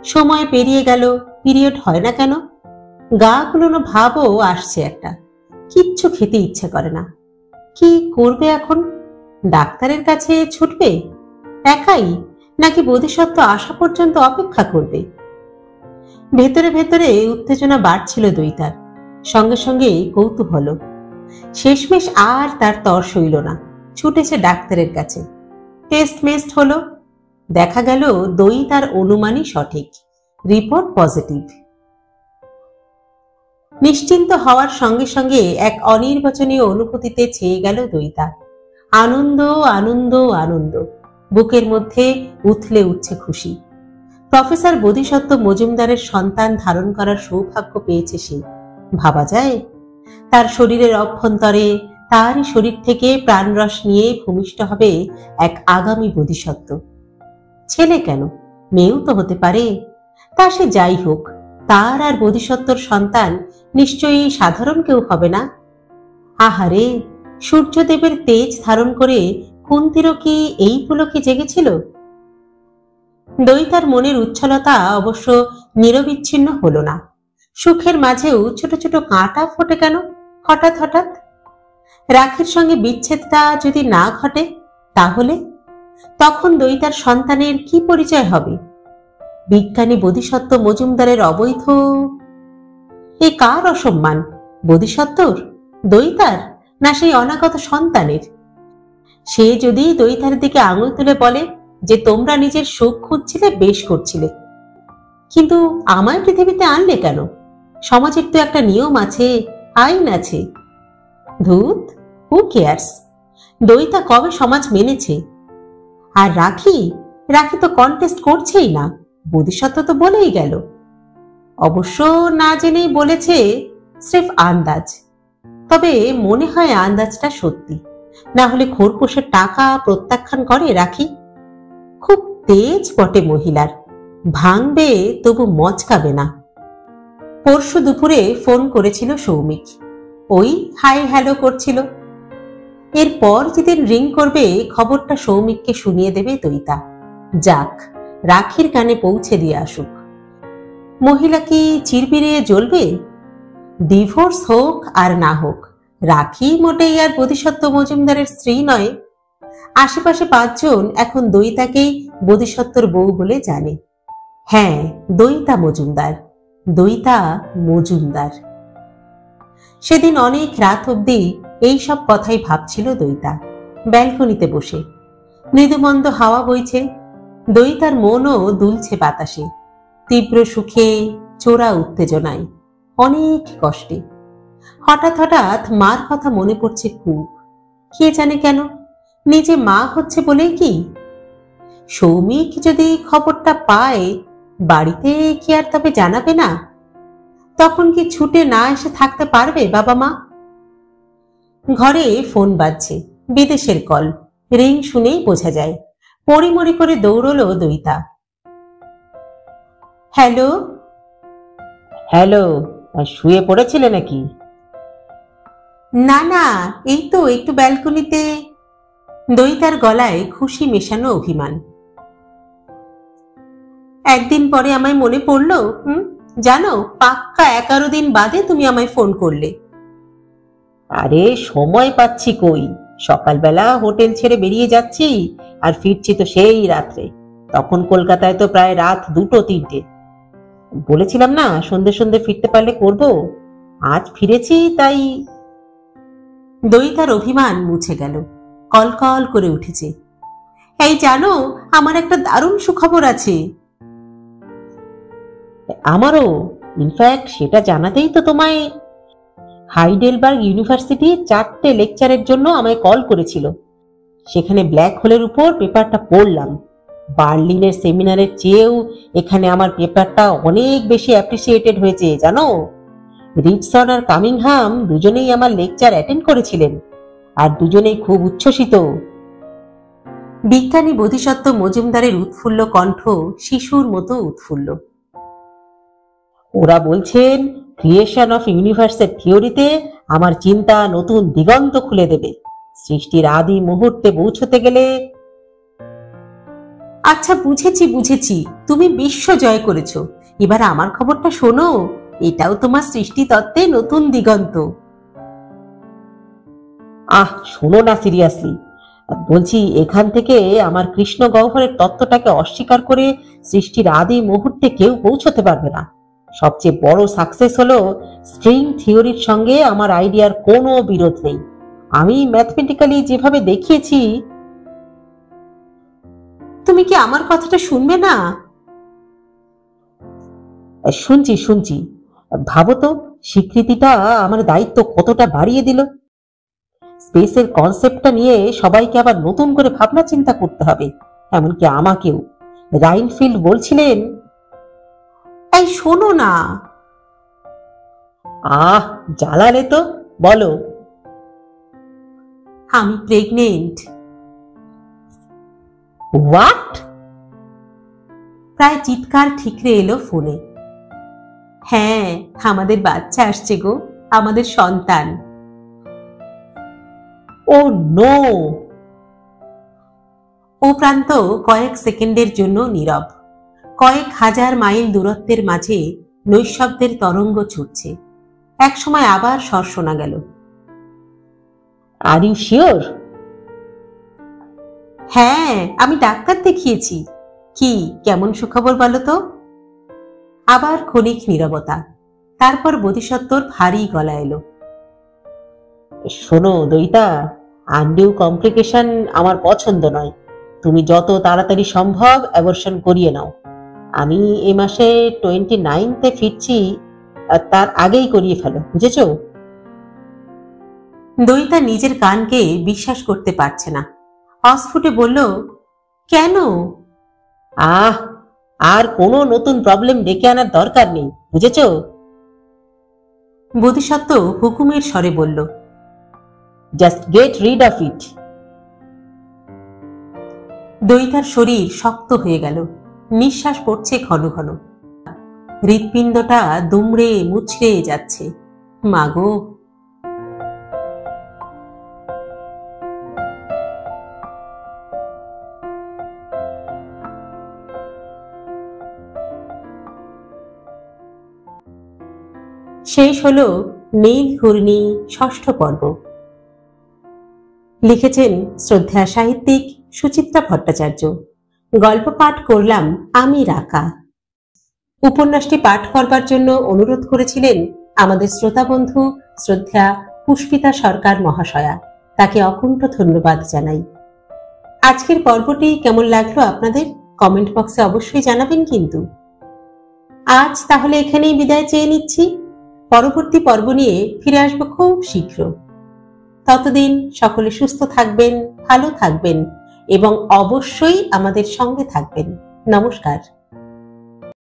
সময় পেরিয়ে গেল, পিরিয়ড হয় না কেন? গা গুলোনো ভাবও আসছে একটা। কিচ্ছু খেতে ইচ্ছে করে না। কি করবে এখন? ডাক্তারের কাছে ছুটবে একাই, নাকি বোধিসত্ত্ব আসা পর্যন্ত অপেক্ষা করবে? ভেতরে ভেতরে উত্তেজনা বাড়ছিল দইতার, সঙ্গে সঙ্গে কৌতূহল। শেষমেশ আর তার তর সইল না, ছুটেছে ডাক্তারের কাছে। টেস্ট মেস্ট হলো, দেখা গেল দইতার অনুমানই সঠিক, রিপোর্ট পজিটিভ। নিশ্চিন্ত হওয়ার সঙ্গে সঙ্গে এক অনির্বচনীয় অনুভূতিতে ছেয়ে গেল দইতা। আনন্দ আনন্দ আনন্দ, বুকের মধ্যে উথলে উঠছে খুশি। প্রফেসর বোধিসত্ত্ব মজুমদারের সন্তান ধারণ করার সৌভাগ্য পেয়েছে সে, ভাবা যায়? তার শরীরের অভ্যন্তরে, তারই শরীর থেকে প্রাণরস নিয়ে ভূমিষ্ঠ হবে এক আগামী বোধিসত্ত্ব। ছেলে কেন, মেয়েও তো হতে পারে। তা সে যাই হোক, তার আর বোধিসত্ত্বর সন্তান নিশ্চয়ই সাধারণ কেউ হবে না। আহারে, সূর্যদেবের তেজ ধারণ করে কুন্তিরও কি এই পুলকে জেগেছিল? দইতার মনের উচ্ছলতা অবশ্য নিরবিচ্ছিন্ন হলো না। সুখের মাঝেও ছোট ছোট কাঁটা ফোটে কেন হঠাৎ হঠাৎ? রাখির সঙ্গে বিচ্ছেদটা যদি না ঘটে, তাহলে তখন দইতার সন্তানের কি পরিচয় হবে? বিজ্ঞানী বোধিসত্ত্ব মজুমদারের অবৈধ? এ কার অসম্মান? বোধিসত্ত্বর, দইতার, না সেই অনাগত সন্তানের? সে যদি দইতার দিকে আঙুল তুলে বলে যে তোমরা নিজের সুখ খুঁজছিলে, বেশ করছিলে, কিন্তু আমায় পৃথিবীতে আনলে কেন? সমাজের তো একটা নিয়ম আছে, আইন আছে। ধুত, হু কেয়ার্স? দইতা কবে সমাজ মেনেছে? আর রাখি, রাখি তো কন্টেস্ট করছেই না, বোধিসত্ত্ব তো বলেই গেল। অবশ্য না জেনেই বলেছে, স্রেফ আন্দাজ। তবে মনে হয় আন্দাজটা সত্যি, না হলে খোরপোশের টাকা প্রত্যাখ্যান করে রাখি। খুব তেজ বটে মহিলার, ভাঙবে তবু মচকাবে না। পরশু দুপুরে ফোন করেছিল সৌমিক, ওই হাই হ্যালো করছিল। এরপর যেদিন রিং করবে, খবরটা সৌমিককে শুনিয়ে দেবে দইতা। যাক, রাখির কানে পৌঁছে দিয়ে আসুক। মহিলা কি চিরবিরিয়ে জ্বলবে? ডিভোর্স হোক আর না হোক, রাখি মোটেই আর বোধিসত্ত্ব মজুমদারের স্ত্রী নয়। আশেপাশে 5 জন এখন দইতাকেই বোধিসত্ত্বর বউ বলে জানে। হ্যাঁ, দইতা মজুমদার, দইতা মজুমদার। সেদিন অনেক রাত অবধি এইসব কথাই ভাবছিল দইতা, ব্যালকনিতে বসে। মৃদুমন্দ হাওয়া বইছে, দইতার মনও দুলছে বাতাসে, তীব্র সুখে, চোরা উত্তেজনায়, অনেক কষ্টে। হঠাৎ হঠাৎ মার কথা মনে পড়ছে খুব। কে জানে কেন, নিজে মা হচ্ছে বলেই কি? সৌমিক যদি খবরটা পায়, বাড়িতে কি আর তবে জানাবে না? তখন কি ছুটে না এসে থাকতে পারবে বাবা মা? ঘরে ফোন বাজছে, বিদেশের কল। রিং শুনেই বোঝা যায়। পড়িমড়ি করে দৌড়লো দইতা। হ্যালো। হ্যালো, শুয়ে পড়েছিলে নাকি? না না, এই তো একটু ব্যালকনিতে। দইতার গলায় খুশি মেশানো অভিমান। একদিন পরে আমায় মনে পড়লো। জানো, পাক্কা 11 দিন বাদে তুমি আমায় ফোন করলে। আরে সময় পাচ্ছি কই, সকালবেলা হোটেল ছেড়ে বেরিয়ে যাচ্ছি আর ফিরছি তো সেই রাত্রে। তখন কলকাতায় তো প্রায় রাত 2-3টে। বলেছিলাম না সন্ধে সন্ধে ফিরতে পারলে করব, আজ ফিরেছি তাই। দইতার অভিমান মুছে গেল, কলকল করে উঠেছে। এই জানো, আমার একটা দারুণ সুখবর আছে। আমারও, ইনফ্যাক্ট সেটা জানাতেই তো তোমায়। হাইডেলবার্গ ইউনিভার্সিটি 4টে লেকচারের জন্য আমায় কল করেছিল। সেখানে ব্ল্যাক হোলের উপর পেপারটা পড়লাম। বার্লিনের সেমিনারের চেয়েও এখানে আমার পেপারটা অনেক বেশি অ্যাপ্রিসিয়েটেড হয়েছে জানো। রিচসন আর কামিংহাম দুজনেই আমার লেকচার অ্যাটেন্ড করেছিলেন, আর দুজনেই খুব উচ্ছ্বসিত। বিজ্ঞানী বোধিসত্ত্ব মজুমদারের উৎফুল্ল কণ্ঠ শিশুর মতো উৎফুল্ল। ওরা বলছেন ক্রিয়েশন অফ ইউনিভার্সের থিওরিতে আমার চিন্তা নতুন দিগন্ত খুলে দেবে। সৃষ্টির আদি মুহূর্তে পৌঁছতে গেলে। আচ্ছা, বুঝেছি বুঝেছি, তুমি বিশ্ব জয় করেছো। এবার আমার খবরটা শোনো, এটাও তোমার সৃষ্টি তত্ত্বে নতুন দিগন্ত। শোনো না, সিরিয়াসলি বলছি, এখান থেকে আমার কৃষ্ণ গহ্বরের তত্ত্বটাকে অস্বীকার করে সৃষ্টির আদি মুহূর্তে কেউ পৌঁছতে পারবে না। সবচেয়ে বড় সাকসেস হলো স্ট্রিং থিওরির সঙ্গে আমার আইডিয়ার কোনো বিরোধ নেই। আমি ম্যাথমেটিক্যালি যেভাবে দেখিয়েছি। তুমি কি আমার কথাটা শুনবে না? শুনছি শুনছি। ভাবো তো, স্বীকৃতিটা আমার দায়িত্ব কতটা বাড়িয়ে দিল। স্পেসের কনসেপ্টটা নিয়ে সবাইকে আবার নতুন করে ভাবনা চিন্তা করতে হবে, এমনকি আমাকেও। রাইনফিল্ড বলছিলেন। এই শোনো না। জ্বালালে তো, বলো। আমি প্রেগনেন্ট। হোয়াট? প্রায় চিৎকার ঠিকরে এলো ফোনে। হ্যাঁ, আমাদের বাচ্চা আসছে গো, আমাদের সন্তান। ও নো! ও প্রান্ত কয়েক সেকেন্ডের জন্য নীরব। কয়েক হাজার মাইল দূরত্বের মাঝে নৈশব্দের তরঙ্গ ছুটছে। একসময় আবার স্বর শোনা গেল। Are you sure? হ্যাঁ, আমি ডাক্তার দেখিয়েছি। কি কেমন সুখবর বলো তো? আবার ক্ষণিক নীরবতা, তারপর বোধিসত্ত্বর ভারী গলা এলো। শোনো দইতা, আনডিউ কমপ্লিকেশন আমার পছন্দ নয়। তুমি যত তাড়াতাড়ি সম্ভব অ্যাবর্শন করিয়ে নাও। আমি এই মাসে 29তে ফিরছি, তার আগেই করিয়ে ফেলো, বুঝেছ? দইতা নিজের কানকে বিশ্বাস করতে পারছে না। অস্ফুটে বলল, কেন? আর কোনো নতুন প্রবলেম ডেকে আনার দরকার নেই, বুঝেছ? বোধিসত্ত্ব হুকুমের স্বরে বলল, just get rid of it. দইতার শরীর শক্ত হয়ে গেল, নিঃশ্বাস পড়ছে ঘন ঘন। হৃৎপিণ্ডটা দুমড়ে মুচড়ে যাচ্ছে। মাগো! শেষ হলো নীল ঘূর্ণি 6ষ্ঠ পর্ব। লিখেছেন শ্রদ্ধা সাহিত্যিক সুচিত্রা ভট্টাচার্য। গল্প পাঠ করলাম আমি রাকা। উপন্যাসটি পাঠ করবার জন্য অনুরোধ করেছিলেন আমাদের শ্রোতা বন্ধু শ্রদ্ধা পুষ্পিতা সরকার মহাশয়া। তাকে অকুণ্ঠ ধন্যবাদ জানাই। আজকের পর্বটি কেমন লাগলো আপনাদের কমেন্ট বক্সে অবশ্যই জানাবেন কিন্তু। আজ তাহলে এখানেই বিদায় চেয়ে নিচ্ছি। পরবর্তী পর্ব নিয়ে ফিরে আসবো খুব শীঘ্র। ততদিন সকলে সুস্থ থাকবেন, ভালো থাকবেন এবং অবশ্যই আমাদের সঙ্গে থাকবেন। নমস্কার।